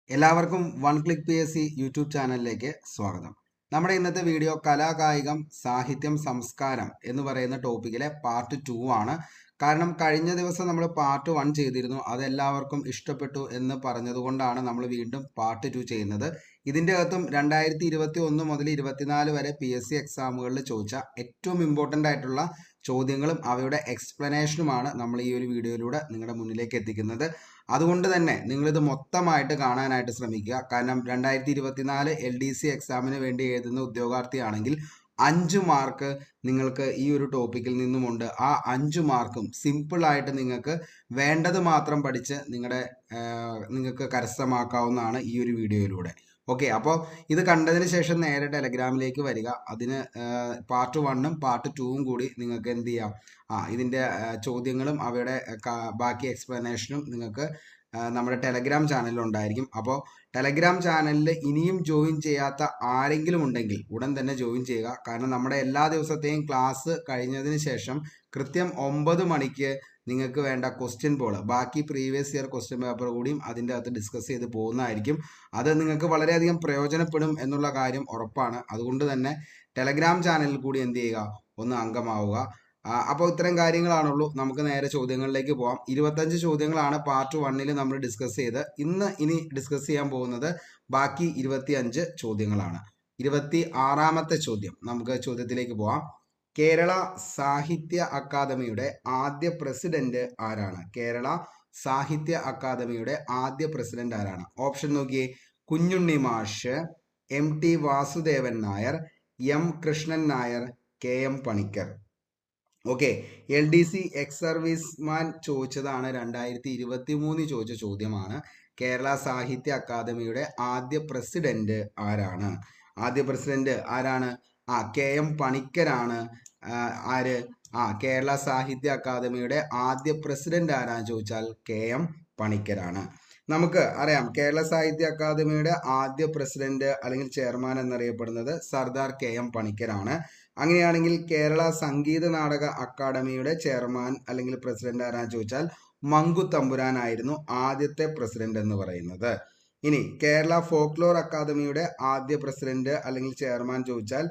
എല്ലാവർക്കും one click P S C YouTube ചാനലിലേക്ക് സ്വാഗതം. നമ്മുടെ ഇന്നത്തെ വീഡിയോ കലാകായികം സാഹിത്യം സംസ്കാരം എന്ന് പറയുന്ന ടോപ്പിക്കിലെ പാർട്ട് 2 ആണ്. കാരണം കഴിഞ്ഞ ദിവസം നമ്മൾ പാർട്ട് 1 ചെയ്തിരുന്നു, അതെല്ലാവർക്കും ഇഷ്ടപ്പെട്ടു എന്ന് പറഞ്ഞതുകൊണ്ടാണ് നമ്മൾ വീണ്ടും പാർട്ട് 2 ചെയ്യുന്നത്. ഇതിൻ്റെ അകത്തും 2021 മുതൽ 24 വരെ PSC എക്സാമുകളിൽ ചോദിച്ച ഏറ്റവും ഇമ്പോർട്ടൻ്റ് ആയിട്ടുള്ള ചോദ്യങ്ങളും അവയുടെ എക്സ്പ്ലനേഷനുമാണ് നമ്മൾ ഈ ഒരു വീഡിയോയിലൂടെ നിങ്ങളുടെ മുന്നിലേക്ക് എത്തിക്കുന്നത്. അതുകൊണ്ട് തന്നെ നിങ്ങളിത് മൊത്തമായിട്ട് കാണാനായിട്ട് ശ്രമിക്കുക. കാരണം 2024 LDC എക്സാമിന് വേണ്ടി എഴുതുന്ന ഉദ്യോഗാർത്ഥിയാണെങ്കിൽ 5 മാർക്ക് നിങ്ങൾക്ക് ഈ ഒരു ടോപ്പിക്കിൽ നിന്നുമുണ്ട്. ആ 5 മാർക്കും സിമ്പിളായിട്ട് നിങ്ങൾക്ക് വേണ്ടത് മാത്രം പഠിച്ച് നിങ്ങൾക്ക് കരസ്ഥമാക്കാവുന്നതാണ് ഈ ഒരു വീഡിയോയിലൂടെ. ഓക്കെ, അപ്പോൾ ഇത് കണ്ടതിന് ശേഷം നേരെ ടെലഗ്രാമിലേക്ക് വരിക. അതിന് പാർട്ട് 1ഉം പാർട്ട് 2ഉം കൂടി നിങ്ങൾക്ക് എന്ത് ചെയ്യാം, ഇതിൻ്റെ ചോദ്യങ്ങളും അവയുടെ ബാക്കി എക്സ്പ്ലനേഷനും നിങ്ങൾക്ക് നമ്മുടെ ടെലഗ്രാം ചാനലിൽ ഉണ്ടായിരിക്കും. അപ്പോൾ ടെലഗ്രാം ചാനലിൽ ഇനിയും ജോയിൻ ചെയ്യാത്ത ആരെങ്കിലും ഉണ്ടെങ്കിൽ ഉടൻ തന്നെ ജോയിൻ ചെയ്യുക. കാരണം നമ്മുടെ എല്ലാ ദിവസത്തെയും ക്ലാസ് കഴിഞ്ഞതിന് ശേഷം കൃത്യം 9 മണിക്ക് നിങ്ങൾക്ക് വേണ്ട ക്വസ്റ്റ്യൻ പോൾ, ബാക്കി പ്രീവിയസ് ഇയർ ക്വസ്റ്റ്യൻ പേപ്പർ കൂടിയും അതിൻ്റെ അകത്ത് ഡിസ്കസ് ചെയ്ത് പോകുന്നതായിരിക്കും. അത് നിങ്ങൾക്ക് വളരെയധികം പ്രയോജനപ്പെടും എന്നുള്ള കാര്യം ഉറപ്പാണ്. അതുകൊണ്ട് തന്നെ ടെലഗ്രാം ചാനലിൽ കൂടി എന്ത് ചെയ്യുക, ഒന്ന് അംഗമാവുക. അപ്പോൾ ഇത്തരം കാര്യങ്ങളാണുള്ളൂ. നമുക്ക് നേരെ ചോദ്യങ്ങളിലേക്ക് പോകാം. 25 ചോദ്യങ്ങളാണ് പാർട്ട് 1ൽ നമ്മൾ ഡിസ്കസ് ചെയ്ത് ഇനി ഡിസ്കസ് ചെയ്യാൻ പോകുന്നത് ബാക്കി 25 ചോദ്യങ്ങളാണ്. 26ാമത്തെ ചോദ്യം, നമുക്ക് ചോദ്യത്തിലേക്ക് പോകാം. കേരള സാഹിത്യ അക്കാദമിയുടെ ആദ്യ പ്രസിഡന്റ് ആരാണ്? കേരള സാഹിത്യ അക്കാദമിയുടെ ആദ്യ പ്രസിഡന്റ് ആരാണ്? ഓപ്ഷൻ നോക്കിയേ. കുഞ്ഞുണ്ണി മാഷ്, MT Vasudevan Nair, M Krishnan Nair, KM Panicker. Okay, LDC ex serviceman ചോദിച്ചതാണ്. 2023 ചോദിച്ച ചോദ്യമാണ്. കേരള സാഹിത്യ അക്കാദമിയുടെ ആദ്യ പ്രസിഡന്റ് ആരാണ്? ആദ്യ പ്രസിഡന്റ് ആരാണ്? KM പണിക്കരാണ്. ആര്? കേരള സാഹിത്യ അക്കാദമിയുടെ ആദ്യ പ്രസിഡന്റ് ആരാന്ന് ചോദിച്ചാൽ KM പണിക്കരാണ്. നമുക്ക് അറിയാം, കേരള സാഹിത്യ അക്കാദമിയുടെ ആദ്യ പ്രസിഡന്റ് അല്ലെങ്കിൽ ചെയർമാൻ എന്നറിയപ്പെടുന്നത് സർദാർ KM പണിക്കരാണ്. അങ്ങനെയാണെങ്കിൽ കേരള സംഗീത നാടക അക്കാദമിയുടെ ചെയർമാൻ അല്ലെങ്കിൽ പ്രസിഡന്റ് ആരാന്ന് ചോദിച്ചാൽ മങ്കു തമ്പുരാനായിരുന്നു ആദ്യത്തെ പ്രസിഡന്റ് എന്ന് പറയുന്നത്. ഇനി കേരള ഫോക്ലോർ അക്കാദമിയുടെ ആദ്യ പ്രസിഡന്റ് അല്ലെങ്കിൽ ചെയർമാൻ ചോദിച്ചാൽ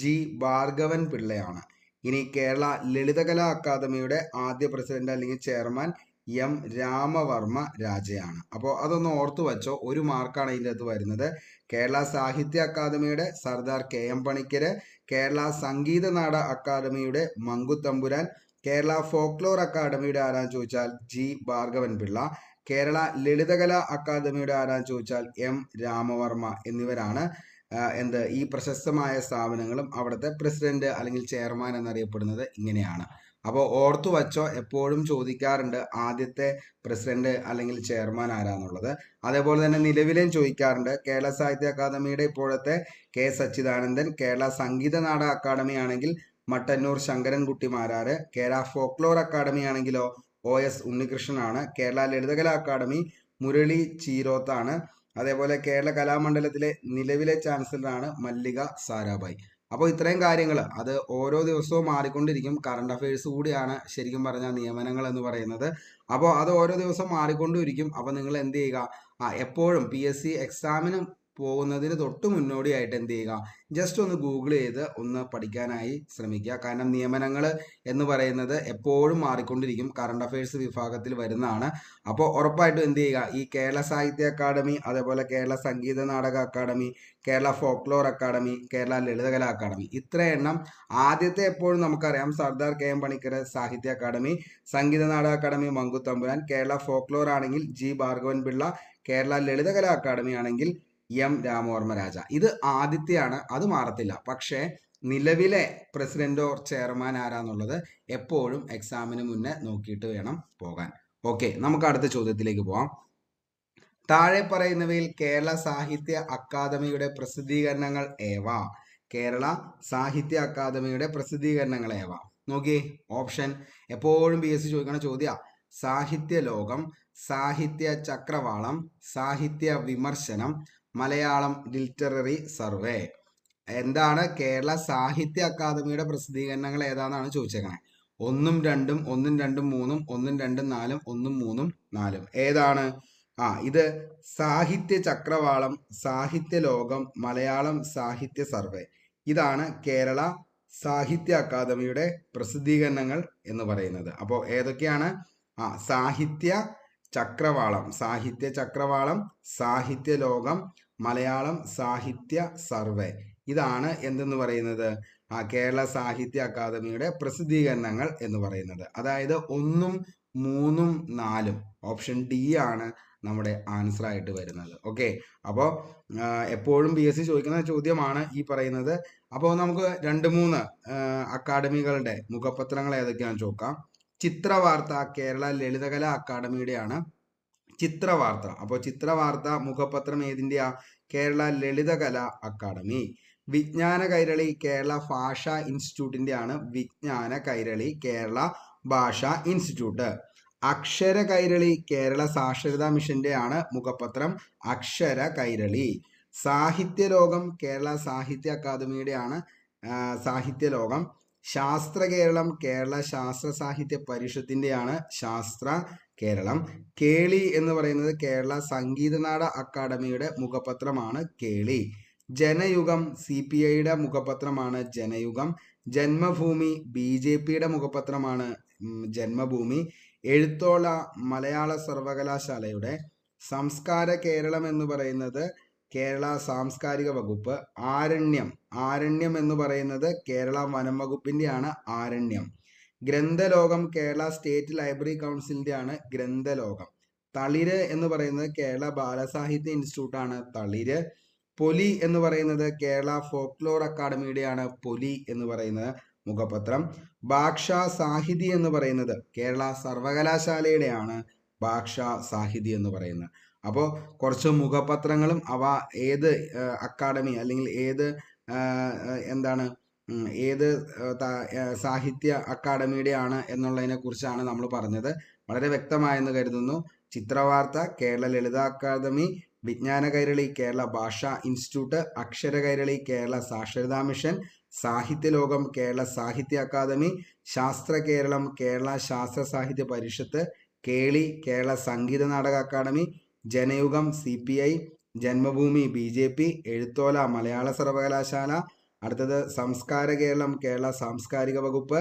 G ഭാർഗവൻ പിള്ളയാണ്. ഇനി കേരള ലളിതകലാ അക്കാദമിയുടെ ആദ്യ പ്രസിഡന്റ് അല്ലെങ്കിൽ ചെയർമാൻ M രാമവർമ്മ രാജയാണ്. അപ്പോൾ അതൊന്ന് ഓർത്തു വച്ചോ, 1 മാർക്കാണ് ഇതിൻ്റെ അകത്ത് വരുന്നത്. കേരള സാഹിത്യ അക്കാദമിയുടെ സർദാർ KM പണിക്കര്, കേരള സംഗീത നാടക അക്കാദമിയുടെ മങ്കു തമ്പുരാൻ, കേരള ഫോക്ലോർ അക്കാദമിയുടെ ആരാന്ന് ചോദിച്ചാൽ G ഭാർഗവൻ പിള്ള, കേരള ലളിതകലാ അക്കാദമിയുടെ ആരാന്ന് ചോദിച്ചാൽ M രാമവർമ്മ എന്നിവരാണ് ഈ പ്രശസ്തമായ സ്ഥാപനങ്ങളും അവിടുത്തെ പ്രസിഡന്റ് അല്ലെങ്കിൽ ചെയർമാൻ എന്നറിയപ്പെടുന്നത് ഇങ്ങനെയാണ്. അപ്പോൾ ഓർത്തു വച്ചോ, എപ്പോഴും ചോദിക്കാറുണ്ട് ആദ്യത്തെ പ്രസിഡന്റ് അല്ലെങ്കിൽ ചെയർമാൻ ആരാന്നുള്ളത്. അതേപോലെ തന്നെ നിലവിലേയും ചോദിക്കാറുണ്ട്. കേരള സാഹിത്യ അക്കാദമിയുടെ ഇപ്പോഴത്തെ K സച്ചിദാനന്ദൻ, കേരള സംഗീത നാടക അക്കാദമി ആണെങ്കിൽ മട്ടന്നൂർ ശങ്കരൻകുട്ടി മാരാര്, കേരള ഫോക്ലോർ അക്കാദമി ആണെങ്കിലോ OS ഉണ്ണികൃഷ്ണനാണ്, കേരള ലളിതകലാ അക്കാദമി മുരളി ചീരോത്താണ്. അതേപോലെ കേരള കലാമണ്ഡലത്തിലെ നിലവിലെ ചാൻസലറാണ് മല്ലിക സാരാഭായ്. അപ്പോൾ ഇത്രയും കാര്യങ്ങൾ അത് ഓരോ ദിവസവും മാറിക്കൊണ്ടിരിക്കും. കറണ്ട് അഫയേഴ്സ് കൂടിയാണ് ശരിക്കും പറഞ്ഞാൽ നിയമനങ്ങൾ എന്ന് പറയുന്നത്. അപ്പോൾ അത് ഓരോ ദിവസം മാറിക്കൊണ്ടിരിക്കും. അപ്പോൾ നിങ്ങൾ എന്ത് ചെയ്യുക, എപ്പോഴും PSC എക്സാമിനും പോകുന്നതിന് തൊട്ട് മുന്നോടിയായിട്ട് എന്ത് ചെയ്യുക, ജസ്റ്റ് ഒന്ന് ഗൂഗിൾ ചെയ്ത് ഒന്ന് പഠിക്കാനായി ശ്രമിക്കുക. കാരണം നിയമനങ്ങൾ എന്ന് പറയുന്നത് എപ്പോഴും മാറിക്കൊണ്ടിരിക്കും, കറണ്ട് അഫയേഴ്സ് വിഭാഗത്തിൽ വരുന്നതാണ്. അപ്പോൾ ഉറപ്പായിട്ടും എന്ത് ചെയ്യുക, ഈ കേരള സാഹിത്യ അക്കാദമി, അതേപോലെ Kerala Sangeetha Nataka academy, Kerala folklore academy, Kerala Lalithakala academy, ഇത്ര എണ്ണം ആദ്യത്തെ എപ്പോഴും നമുക്കറിയാം സർദാർ KM പണിക്കർ സാഹിത്യ അക്കാദമി, സംഗീത നാടക അക്കാദമി മങ്കു തമ്പുരാൻ, കേരള ഫോക്ലോർ ആണെങ്കിൽ G ഭാർഗവൻ പിള്ള, കേരള ലളിതകലാ അക്കാദമി ആണെങ്കിൽ M രാമവർമ്മ രാജ. ഇത് ആദ്യത്തെയാണ്, അത് മാറത്തില്ല. പക്ഷേ നിലവിലെ പ്രസിഡന്റോ ചെയർമാൻ ആരാന്നുള്ളത് എപ്പോഴും എക്സാമിന് മുന്നേ നോക്കിയിട്ട് വേണം പോകാൻ. ഓക്കെ, നമുക്ക് അടുത്ത ചോദ്യത്തിലേക്ക് പോവാം. താഴെ പറയുന്നവയിൽ കേരള സാഹിത്യ അക്കാദമിയുടെ പ്രസിദ്ധീകരണങ്ങൾ ഏവ? കേരള സാഹിത്യ അക്കാദമിയുടെ പ്രസിദ്ധീകരണങ്ങൾ ഏവ? നോക്കിയേ, ഓപ്ഷൻ എപ്പോഴും PSC ചോദിക്കണ ചോദ്യ. സാഹിത്യ ലോകം, സാഹിത്യ ചക്രവാളം, സാഹിത്യ വിമർശനം, മലയാളം ലിറ്റററി സർവേ. എന്താണ് കേരള സാഹിത്യ അക്കാദമിയുടെ പ്രസിദ്ധീകരണങ്ങൾ ഏതാണെന്നാണ് ചോദിച്ചേക്കണേ. 1ഉം 2ഉം 1ഉം 2ഉം 3ഉം 1ഉം 2ഉം 4ഉം 1ഉം 3ഉം 4ഉം ഏതാണ്? ഇത് സാഹിത്യ ചക്രവാളം, സാഹിത്യ ലോകം, മലയാളം സാഹിത്യ സർവേ. ഇതാണ് കേരള സാഹിത്യ അക്കാദമിയുടെ പ്രസിദ്ധീകരണങ്ങൾ എന്ന് പറയുന്നത്. അപ്പോൾ ഏതൊക്കെയാണ്? സാഹിത്യ ചക്രവാളം, സാഹിത്യ ചക്രവാളം, സാഹിത്യ ലോകം, മലയാളം സാഹിത്യ സർവേ. ഇതാണ് എന്തെന്ന് പറയുന്നത്? കേരള സാഹിത്യ അക്കാദമിയുടെ പ്രസിദ്ധീകരണങ്ങൾ എന്ന് പറയുന്നത്. അതായത് 1, 3, 4 ഓപ്ഷൻ ഡി ആണ് നമ്മുടെ ആൻസർ ആയിട്ട് വരുന്നത്. ഓക്കെ, അപ്പോൾ എപ്പോഴും PSC ചോദിക്കുന്ന ചോദ്യമാണ് ഈ പറയുന്നത്. അപ്പോൾ നമുക്ക് 2-3 അക്കാഡമികളുടെ മുഖപത്രങ്ങൾ ഏതൊക്കെയാണെന്ന് നോക്കാം. ചിത്രവാർത്ത കേരള ലളിതകലാ അക്കാദമിയുടെയാണ് ചിത്രവാർത്ത. അപ്പോൾ ചിത്രവാർത്ത മുഖപത്രം ഏതിൻ്റെയാ? കേരള ലളിതകലാ അക്കാദമി. വിജ്ഞാന കൈരളി കേരള ഭാഷാ ഇൻസ്റ്റിറ്റ്യൂട്ടിൻ്റെയാണ് വിജ്ഞാന കൈരളി കേരള ഭാഷാ ഇൻസ്റ്റിറ്റ്യൂട്ട്. അക്ഷര കൈരളി കേരള സാക്ഷരതാ മിഷന്റെയാണ് മുഖപത്രം അക്ഷര കൈരളി. സാഹിത്യ ലോകം കേരള സാഹിത്യ അക്കാദമിയുടെയാണ് സാഹിത്യ ലോകം. ശാസ്ത്ര കേരളം കേരള ശാസ്ത്ര സാഹിത്യ പരിഷത്തിൻ്റെയാണ് ശാസ്ത്ര കേരളം. കേളി എന്ന് പറയുന്നത് കേരള സംഗീതനാട അക്കാദമിയുടെ മുഖപത്രമാണ് കേളി. ജനയുഗം CPIയുടെ മുഖപത്രമാണ് ജനയുഗം. ജന്മഭൂമി BJPയുടെ മുഖപത്രമാണ് ജന്മഭൂമി. എഴുത്തോല മലയാള സർവകലാശാലയുടെ. സംസ്കാര കേരളം എന്ന് പറയുന്നത് കേരള സാംസ്കാരിക വകുപ്പ്. ആരണ്യം എന്ന് പറയുന്നത് കേരള വനം വകുപ്പിൻ്റെയാണ് ആരണ്യം. ഗ്രന്ഥലോകം കേരള സ്റ്റേറ്റ് ലൈബ്രറി കൗൺസിലിൻ്റെയാണ് ഗ്രന്ഥലോകം. തളിര് എന്ന് പറയുന്നത് കേരള ബാലസാഹിത്യ ഇൻസ്റ്റിറ്റ്യൂട്ടാണ് തളിര്. പൊലി എന്ന് പറയുന്നത് കേരള ഫോക്ലോർ അക്കാദമിയുടെയാണ് പൊലി എന്ന് പറയുന്നത് മുഖപത്രം. ഭാഷാ സാഹിതി എന്ന് പറയുന്നത് കേരള സർവകലാശാലയുടെയാണ് ഭാഷാ സാഹിതി എന്ന് പറയുന്നത്. അപ്പോൾ കുറച്ച് മുഖപത്രങ്ങളും അവ ഏത് അക്കാദമി അല്ലെങ്കിൽ ഏത് ഏത് സാഹിത്യ അക്കാദമിയുടെയാണ് എന്നുള്ളതിനെ കുറിച്ചാണ് നമ്മൾ പറഞ്ഞത്. വളരെ വ്യക്തമായെന്ന് കരുതുന്നു. ചിത്രവാർത്ത കേരള ലളിത അക്കാദമി, വിജ്ഞാന കൈരളി കേരള ഭാഷാ ഇൻസ്റ്റിറ്റ്യൂട്ട്, അക്ഷര കൈരളി കേരള സാക്ഷരതാ മിഷൻ, സാഹിത്യ ലോകം കേരള സാഹിത്യ അക്കാദമി, ശാസ്ത്ര കേരളം കേരള ശാസ്ത്ര സാഹിത്യ പരിഷത്ത്, കേളി Kerala Sangeetha Nataka academy, Janayugam CPI, Janmabhumi BJP, Ezhuthola Malayala സർവകലാശാല. അടുത്തത് സംസ്കാര കേരളം കേരള സാംസ്കാരിക വകുപ്പ്,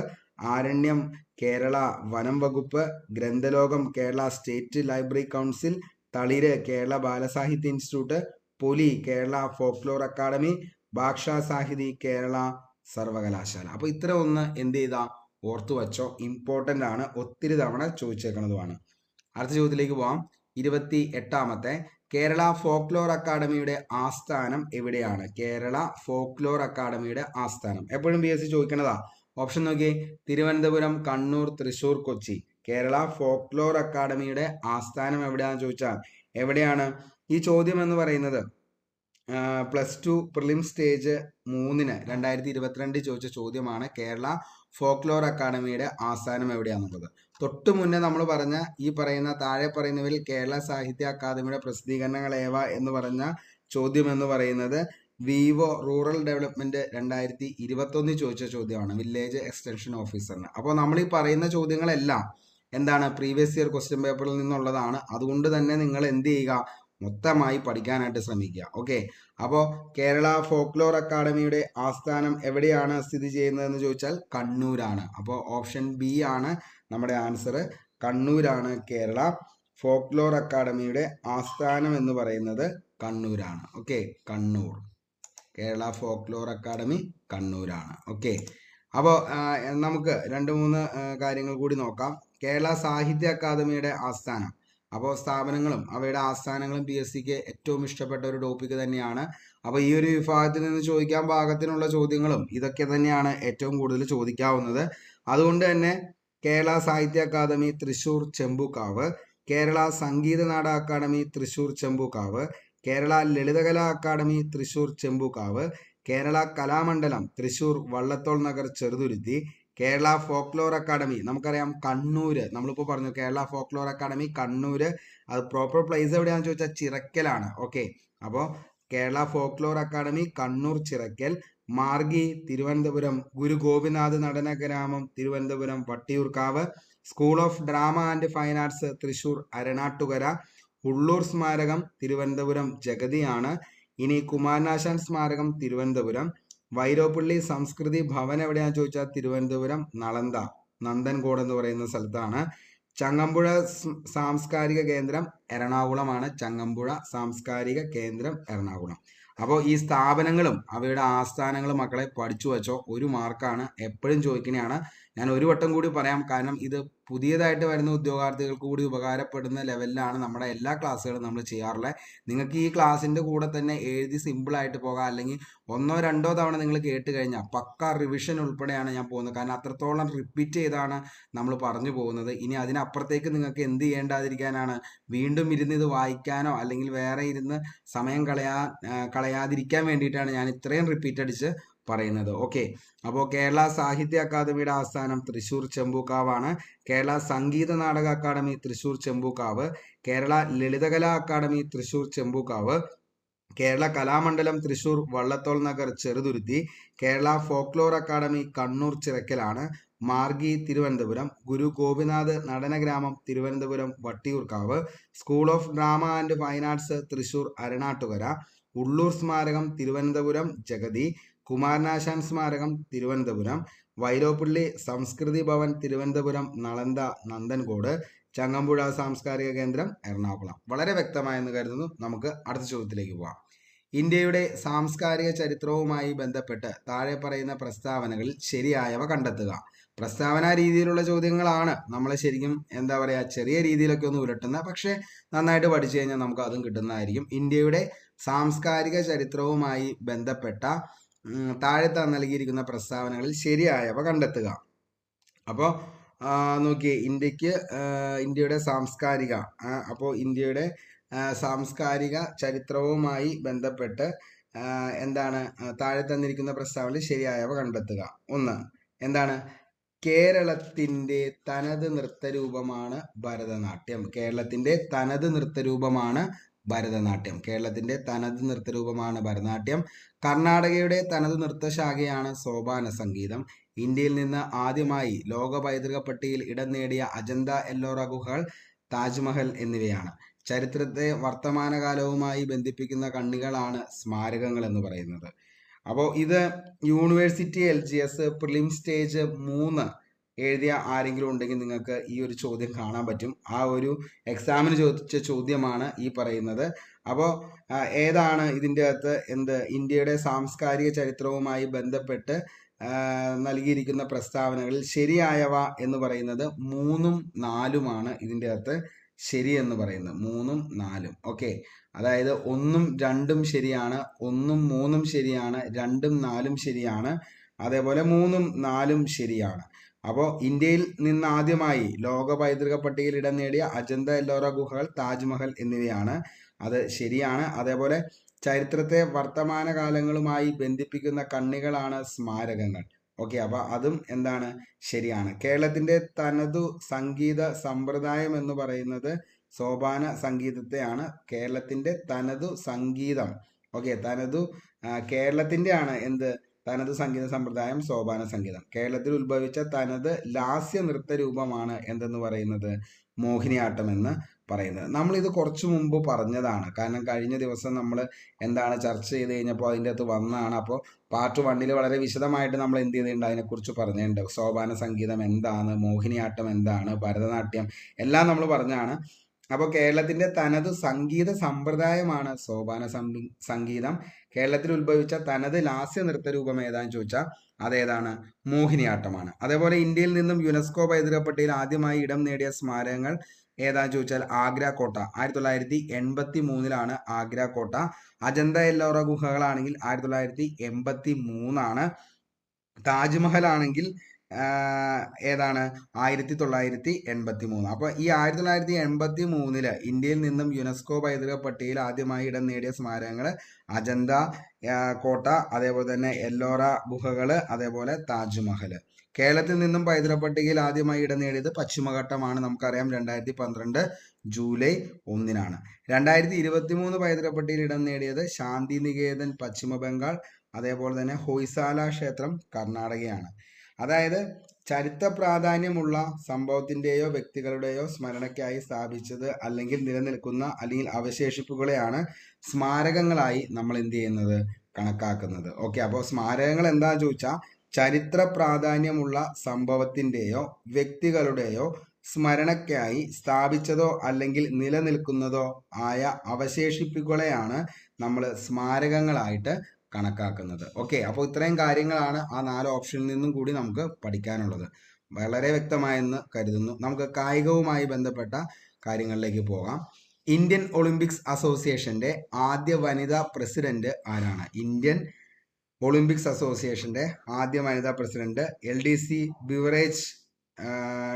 ആരണ്യം കേരള വനം വകുപ്പ്, Granthalokam Kerala state library council, Thaliru Kerala Balasahitya institute, പൊലി കേരള ഫോക്ലോർ അക്കാദമി, ഭാഷാ സാഹിതി കേരള സർവകലാശാല. അപ്പോൾ ഇത്ര ഒന്ന് എന്ത് ചെയ്താ ഓർത്തു വച്ചോ, ഇമ്പോർട്ടൻ്റ് ആണ്, ഒത്തിരി തവണ ചോദിച്ചേക്കുന്നതുമാണ്. അടുത്ത ചോദ്യത്തിലേക്ക് പോവാം. 28ാമത്തെ കേരള ഫോക്ലോർ അക്കാദമിയുടെ ആസ്ഥാനം എവിടെയാണ്? കേരള ഫോക്ലോർ അക്കാദമിയുടെ ആസ്ഥാനം എപ്പോഴും PSC ചോദിക്കണതാ. ഓപ്ഷൻ നോക്കി, തിരുവനന്തപുരം, കണ്ണൂർ, തൃശ്ശൂർ, കൊച്ചി. കേരള ഫോക്ലോർ അക്കാദമിയുടെ ആസ്ഥാനം എവിടെയാണെന്ന് ചോദിച്ചാൽ എവിടെയാണ്? ഈ ചോദ്യം എന്ന് പറയുന്നത് +2 പ്രിലിം സ്റ്റേജ് 3 2022 ചോദിച്ച ചോദ്യമാണ്. കേരള ഫോക്ലോർ അക്കാദമിയുടെ ആസ്ഥാനം എവിടെയാണെന്നുള്ളത്. തൊട്ടു മുന്നേ നമ്മൾ പറഞ്ഞ ഈ പറയുന്ന താഴെ പറയുന്നവരിൽ കേരള സാഹിത്യ അക്കാദമിയുടെ പ്രസിദ്ധീകരണങ്ങൾ ഏവ എന്ന് പറഞ്ഞ ചോദ്യം എന്ന് പറയുന്നത് വിവോ റൂറൽ ഡെവലപ്മെന്റ് 2021 ചോദിച്ച ചോദ്യമാണ്, വില്ലേജ് എക്സ്റ്റൻഷൻ ഓഫീസറിന്. അപ്പോൾ നമ്മൾ ഈ പറയുന്ന ചോദ്യങ്ങളെല്ലാം എന്താണ്? പ്രീവിയസ് ഇയർ ക്വസ്റ്റ്യൻ പേപ്പറിൽ നിന്നുള്ളതാണ്. അതുകൊണ്ട് തന്നെ നിങ്ങൾ എന്ത് ചെയ്യുക? മൊത്തമായി പഠിക്കാനായിട്ട് ശ്രമിക്കുക. ഓക്കെ, അപ്പോൾ കേരള ഫോക്ലോർ അക്കാദമിയുടെ ആസ്ഥാനം എവിടെയാണ് സ്ഥിതി ചെയ്യുന്നതെന്ന് ചോദിച്ചാൽ കണ്ണൂരാണ്. അപ്പോൾ ഓപ്ഷൻ ബി ആണ് നമ്മുടെ ആൻസർ. കണ്ണൂരാണ് കേരള ഫോക്ലോർ അക്കാദമിയുടെ ആസ്ഥാനം എന്ന് പറയുന്നത് കണ്ണൂരാണ്. Okay, Kannur. Kerala folklore academy കണ്ണൂരാണ്. ഓക്കെ, അപ്പോൾ നമുക്ക് 2-3 കാര്യങ്ങൾ കൂടി നോക്കാം. കേരള സാഹിത്യ അക്കാദമിയുടെ ആസ്ഥാനം. അപ്പോൾ സ്ഥാപനങ്ങളും അവയുടെ ആസ്ഥാനങ്ങളും PSCക്ക് ഏറ്റവും ഇഷ്ടപ്പെട്ട ഒരു ടോപ്പിക് തന്നെയാണ്. അപ്പോൾ ഈ ഒരു വിഭാഗത്തിൽ നിന്ന് ചോദിക്കാൻ പാകത്തിനുള്ള ചോദ്യങ്ങളും ഇതൊക്കെ തന്നെയാണ് ഏറ്റവും കൂടുതൽ ചോദിക്കാവുന്നത്. അതുകൊണ്ട് തന്നെ Kerala Sahitya academy Thrissur Chembukkavu, Kerala Sangeetha Nataka academy Thrissur Chembukkavu, Kerala Lalithakala academy Thrissur Chembukkavu, Kerala Kalamandalam Thrissur Vallathol Nagar Cheruthuruthy, Kerala folklore academy നമുക്കറിയാം കണ്ണൂര്. നമ്മളിപ്പോൾ പറഞ്ഞു കേരള ഫോക്ലോർ അക്കാദമി കണ്ണൂര്. അത് പ്രോപ്പർ പ്ലേസ് എവിടെയാണെന്ന് ചോദിച്ചാൽ ചിറക്കലാണ്. ഓക്കെ, അപ്പോൾ കേരള ഫോക്ലോർ അക്കാദമി കണ്ണൂർ ചിറക്കൽ. മാർഗി തിരുവനന്തപുരം, ഗുരു ഗോപിനാഥ് നടന ഗ്രാമം Thiruvananthapuram Vattiyoorkavu, school of drama and fine arts Thrissur Aranattukara, Ulloor Smarakam Thiruvananthapuram ജഗതിയാണ്. ഇനി കുമാരനാശാൻ സ്മാരകം തിരുവനന്തപുരം. വൈലോപ്പിള്ളി സംസ്കൃതി ഭവൻ എവിടെയാണെന്ന് ചോദിച്ചാൽ തിരുവനന്തപുരം നളന്ദ നന്ദൻകോട് എന്ന് പറയുന്ന സ്ഥലത്താണ്. ചങ്ങമ്പുഴ സാംസ്കാരിക കേന്ദ്രം എറണാകുളമാണ്. ചങ്ങമ്പുഴ സാംസ്കാരിക കേന്ദ്രം എറണാകുളം. അപ്പോൾ ഈ സ്ഥാപനങ്ങളും അവയുടെ ആസ്ഥാനങ്ങളും മക്കളെ പഠിച്ചു വച്ചോ. ഒരു മാർക്കാണ്, എപ്പോഴും ചോദിക്കുന്നതാണ്. ഞാൻ ഒരു വട്ടം കൂടി പറയാം, കാരണം ഇത് പുതിയതായിട്ട് വരുന്ന ഉദ്യോഗാർത്ഥികൾക്ക് കൂടി ഉപകാരപ്പെടുന്ന ലെവലിലാണ് നമ്മുടെ എല്ലാ ക്ലാസ്സുകളും നമ്മൾ ചെയ്യാറുള്ളത്. നിങ്ങൾക്ക് ഈ ക്ലാസ്സിൻ്റെ കൂടെ തന്നെ എഴുതി സിമ്പിളായിട്ട് പോകാം, അല്ലെങ്കിൽ ഒന്നോ രണ്ടോ തവണ നിങ്ങൾ കേട്ട് കഴിഞ്ഞാൽ പക്ക റിവിഷൻ ഉൾപ്പെടെയാണ് ഞാൻ പോകുന്നത്. കാരണം അത്രത്തോളം റിപ്പീറ്റ് ചെയ്താണ് നമ്മൾ പറഞ്ഞു പോകുന്നത്. ഇനി അതിനപ്പുറത്തേക്ക് നിങ്ങൾക്ക് എന്ത് ചെയ്യേണ്ടാതിരിക്കാനാണ്, വീണ്ടും ഇരുന്ന് ഇത് വായിക്കാനോ അല്ലെങ്കിൽ വേറെ ഇരുന്ന് സമയം കളയാതിരിക്കാൻ വേണ്ടിയിട്ടാണ് ഞാൻ ഇത്രയും റിപ്പീറ്റ് അടിച്ച് പറയുന്നത്. ഓക്കെ, അപ്പോൾ കേരള സാഹിത്യ അക്കാദമിയുടെ ആസ്ഥാനം Thrissur ചെമ്പൂക്കാവാണ്. Kerala Sangeetha Nataka academy Thrissur Chembukkavu. Kerala Lalithakala academy Thrissur Chembukkavu. Kerala Kalamandalam Thrissur Vallathol Nagar Cheruthuruthy. Kerala folklore academy Kannur ചിറക്കലാണ്. Margi Thiruvananthapuram. Guru Gopinath Natanagramam Thiruvananthapuram Vattiyoorkavu. School of drama and fine arts Thrissur Aranattukara. Ulloor Smarakam Thiruvananthapuram Jagathy. Kumaranasan സ്മാരകം തിരുവനന്തപുരം. വൈലോപ്പിള്ളി സംസ്കൃതി ഭവൻ തിരുവനന്തപുരം നളന്ദ നന്ദൻകോട്. ചങ്ങമ്പുഴ സാംസ്കാരിക കേന്ദ്രം എറണാകുളം. വളരെ വ്യക്തമായെന്ന് കരുതുന്നു. നമുക്ക് അടുത്ത ചോദ്യത്തിലേക്ക് പോവാം. ഇന്ത്യയുടെ സാംസ്കാരിക ചരിത്രവുമായി ബന്ധപ്പെട്ട് താഴെ പറയുന്ന പ്രസ്താവനകളിൽ ശരിയായവ കണ്ടെത്തുക. പ്രസ്താവന രീതിയിലുള്ള ചോദ്യങ്ങളാണ് നമ്മൾ ശരിക്കും എന്താ പറയുക, ചെറിയ രീതിയിലൊക്കെ ഒന്ന് ഉരുട്ടുന്നത്. പക്ഷേ നന്നായിട്ട് പഠിച്ചു കഴിഞ്ഞാൽ നമുക്ക് അതും കിട്ടുന്നതായിരിക്കും. ഇന്ത്യയുടെ സാംസ്കാരിക ചരിത്രവുമായി ബന്ധപ്പെട്ട താഴെ നൽകിയിരിക്കുന്ന പ്രസ്താവനകളിൽ ശരിയായവ കണ്ടെത്തുക. അപ്പോൾ നോക്കിയേ, ഇന്ത്യയുടെ സാംസ്കാരിക ഇന്ത്യയുടെ സാംസ്കാരിക ചരിത്രവുമായി ബന്ധപ്പെട്ട് എന്താണ് താഴെ തന്നിരിക്കുന്ന പ്രസ്താവനയിൽ ശരിയായവ കണ്ടെത്തുക. ഒന്ന് എന്താണ്? കേരളത്തിൻ്റെ തനത് നൃത്തരൂപമാണ് ഭരതനാട്യം. കേരളത്തിൻ്റെ തനത് നൃത്തരൂപമാണ് ഭരതനാട്യം. കേരളത്തിൻ്റെ തനത് നൃത്തരൂപമാണ് ഭരതനാട്യം. കർണാടകയുടെ തനത് നൃത്തശാഖയാണ് സോപാന സംഗീതം. ഇന്ത്യയിൽ നിന്ന് ആദ്യമായി ലോക പൈതൃക പട്ടികയിൽ ഇടം നേടിയ അജന്ത എല്ലോറ ഗുഹകൾ, താജ്മഹൽ എന്നിവയാണ്. ചരിത്രത്തെ വർത്തമാനകാലവുമായി ബന്ധിപ്പിക്കുന്ന കണ്ണികളാണ് സ്മാരകങ്ങൾ എന്ന് പറയുന്നത്. അപ്പോൾ ഇത് യൂണിവേഴ്സിറ്റി LGS പ്രിലിം സ്റ്റേജ് 3 എഴുതിയ ആരെങ്കിലും ഉണ്ടെങ്കിൽ നിങ്ങൾക്ക് ഈ ഒരു ചോദ്യം കാണാൻ പറ്റും. ആ ഒരു എക്സാമിന് ചോദിച്ച ചോദ്യമാണ് ഈ പറയുന്നത്. അപ്പോൾ ഏതാണ് ഇതിൻ്റെ അകത്ത് ഇന്ത്യയുടെ സാംസ്കാരിക ചരിത്രവുമായി ബന്ധപ്പെട്ട് നൽകിയിരിക്കുന്ന പ്രസ്താവനകളിൽ ശരിയായവ എന്ന് പറയുന്നത് 3ഉം 4ഉമാണ് ഇതിൻ്റെ അകത്ത് ശരി എന്ന് പറയുന്നത്. 3ഉം 4ഉം. ഓക്കെ, അതായത് 1ഉം 2ഉം ശരിയാണ്, 1ഉം 3ഉം ശരിയാണ്, 2ഉം 4ഉം ശരിയാണ്, അതേപോലെ 3ഉം 4ഉം ശരിയാണ്. അപ്പോൾ ഇന്ത്യയിൽ നിന്ന് ആദ്യമായി ലോക പൈതൃക പട്ടികയിൽ ഇടം നേടിയ അജന്ത എല്ലോറ ഗുഹകൾ, താജ്മഹൽ എന്നിവയാണ്. അത് ശരിയാണ്. അതേപോലെ ചരിത്രത്തെ വർത്തമാനകാലങ്ങളുമായി ബന്ധിപ്പിക്കുന്ന കണ്ണികളാണ് സ്മാരകങ്ങൾ. ഓക്കെ, അപ്പോൾ അതും എന്താണ്? ശരിയാണ്. കേരളത്തിൻ്റെ തനതു സംഗീത സമ്പ്രദായം എന്ന് പറയുന്നത് സോപാന സംഗീതത്തെയാണ്. കേരളത്തിൻ്റെ തനതു സംഗീതം, ഓക്കെ, കേരളത്തിൻ്റെ ആണ് തനത് സംഗീത സമ്പ്രദായം സോപാന സംഗീതം. കേരളത്തിൽ ഉത്ഭവിച്ച തനത് ലാസ്യ നൃത്ത രൂപമാണ് എന്തെന്ന് പറയുന്നത്? മോഹിനിയാട്ടം എന്ന് പറയുന്നത്. നമ്മളിത് കുറച്ചു മുമ്പ് പറഞ്ഞതാണ്. കാരണം കഴിഞ്ഞ ദിവസം നമ്മൾ ചർച്ച ചെയ്ത് കഴിഞ്ഞപ്പോൾ അതിൻ്റെ അകത്ത് വന്നതാണ്. അപ്പോൾ പാർട്ട് 1 വളരെ വിശദമായിട്ട് നമ്മൾ എന്ത് ചെയ്തിട്ടുണ്ട്, അതിനെക്കുറിച്ച് പറഞ്ഞിട്ടുണ്ട്. സോപാന സംഗീതം എന്താണ്, മോഹിനിയാട്ടം എന്താണ്, ഭരതനാട്യം എല്ലാം നമ്മൾ പറഞ്ഞാണ്. അപ്പോൾ കേരളത്തിൻ്റെ തനത് സംഗീത സമ്പ്രദായമാണ് സോപാന സംഗീതം. കേരളത്തിൽ ഉത്ഭവിച്ച തനത് ലാസ്യ നൃത്തരൂപം ഏതാന്ന് ചോദിച്ചാൽ അതേതാണ്? മോഹിനിയാട്ടമാണ്. അതേപോലെ ഇന്ത്യയിൽ നിന്നും യുനെസ്കോ പൈതൃക പട്ടികയിൽ ആദ്യമായി ഇടം നേടിയ സ്മാരകങ്ങൾ ഏതാന്ന് ചോദിച്ചാൽ ആഗ്ര കോട്ട. 1983 ആഗ്ര കോട്ട. അജന്ത എല്ലോറ ഗുഹകളാണെങ്കിൽ 1983. താജ്മഹൽ ആണെങ്കിൽ ഏതാണ്? 1983. അപ്പോൾ ഈ 1983 ഇന്ത്യയിൽ നിന്നും യുനെസ്കോ പൈതൃക പട്ടികയിൽ ആദ്യമായി ഇടം നേടിയ സ്മാരകങ്ങൾ അജന്ത കോട്ട, അതേപോലെ തന്നെ എല്ലോറ ഗുഹകൾ, അതേപോലെ താജ്മഹൽ. കേരളത്തിൽ നിന്നും പൈതൃക പട്ടികയിൽ ആദ്യമായി ഇടം നേടിയത് പശ്ചിമഘട്ടമാണ്. നമുക്കറിയാം 2012 ജൂലൈ 1 2023 പൈതൃക പട്ടികയിൽ ഇടം നേടിയത് ശാന്തിനികേതൻ പശ്ചിമ ബംഗാൾ, അതേപോലെ തന്നെ ഹൊയ്സാല ക്ഷേത്രം കർണാടകയാണ്. അതായത് ചരിത്ര പ്രാധാന്യമുള്ള സംഭവത്തിന്റെയോ വ്യക്തികളുടെയോ സ്മരണയ്ക്കായി സ്ഥാപിച്ചത് അല്ലെങ്കിൽ നിലനിൽക്കുന്ന അല്ലെങ്കിൽ അവശേഷിപ്പുകളെയാണ് സ്മാരകങ്ങളായി നമ്മൾ എന്ത് ചെയ്യുന്നത്, കണക്കാക്കുന്നത്. ഓക്കെ, അപ്പോൾ സ്മാരകങ്ങൾ എന്താന്ന് ചോദിച്ചാൽ ചരിത്ര പ്രാധാന്യമുള്ള സംഭവത്തിന്റെയോ വ്യക്തികളുടെയോ സ്മരണയ്ക്കായി സ്ഥാപിച്ചതോ അല്ലെങ്കിൽ നിലനിൽക്കുന്നതോ ആയ അവശേഷിപ്പുകളെയാണ് നമ്മൾ സ്മാരകങ്ങളായിട്ട് കണക്കാക്കുന്നത്. ഓക്കെ, അപ്പോൾ ഇത്രയും കാര്യങ്ങളാണ് ആ 4 ഓപ്ഷനിൽ നിന്നും കൂടി നമുക്ക് പഠിക്കാനുള്ളത്. വളരെ വ്യക്തമായെന്ന് കരുതുന്നു. നമുക്ക് കായികവുമായി ബന്ധപ്പെട്ട കാര്യങ്ങളിലേക്ക് പോകാം. ഇന്ത്യൻ ഒളിമ്പിക്സ് അസോസിയേഷന്റെ ആദ്യ വനിതാ പ്രസിഡന്റ് ആരാണ്? ഇന്ത്യൻ ഒളിമ്പിക്സ് അസോസിയേഷന്റെ ആദ്യ വനിതാ പ്രസിഡന്റ് LDC ബിവറേജ്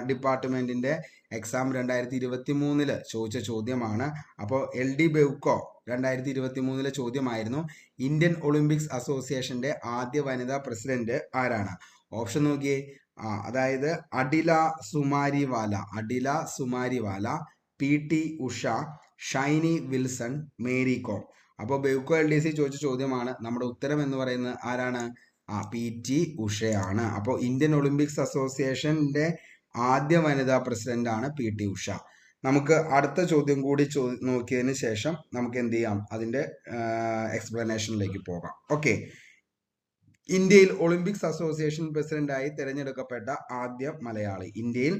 ഡിപ്പാർട്ട്മെന്റിന്റെ എക്സാം 2023 ചോദിച്ച ചോദ്യമാണ്. അപ്പോൾ LD ബെവ്കോ 2023 ചോദ്യമായിരുന്നു. ഇന്ത്യൻ ഒളിമ്പിക്സ് അസോസിയേഷന്റെ ആദ്യ വനിതാ പ്രസിഡന്റ് ആരാണ്? ഓപ്ഷൻ നോക്കിയേ. അതായത് അഡില Sumariwalla, PT Usha, Shiny Wilson, Mary com. അപ്പോൾ ബെവ്കോ LDC ചോദിച്ച ചോദ്യമാണ്. നമ്മുടെ ഉത്തരം എന്ന് പറയുന്നത് ആരാണ്? PT ഉഷയാണ്. അപ്പോൾ ഇന്ത്യൻ ഒളിമ്പിക്സ് അസോസിയേഷന്റെ ആദ്യ വനിതാ പ്രസിഡന്റ് ആണ് PT ഉഷ. നമുക്ക് അടുത്ത ചോദ്യം കൂടി നോക്കിയതിന് ശേഷം നമുക്ക് എന്ത് ചെയ്യാം, അതിന്റെ എക്സ്പ്ലനേഷനിലേക്ക് പോകാം. ഓക്കെ, ഇന്ത്യയിൽ ഒളിമ്പിക്സ് അസോസിയേഷൻ പ്രസിഡന്റായി തിരഞ്ഞെടുക്കപ്പെട്ട ആദ്യ മലയാളി. ഇന്ത്യയിൽ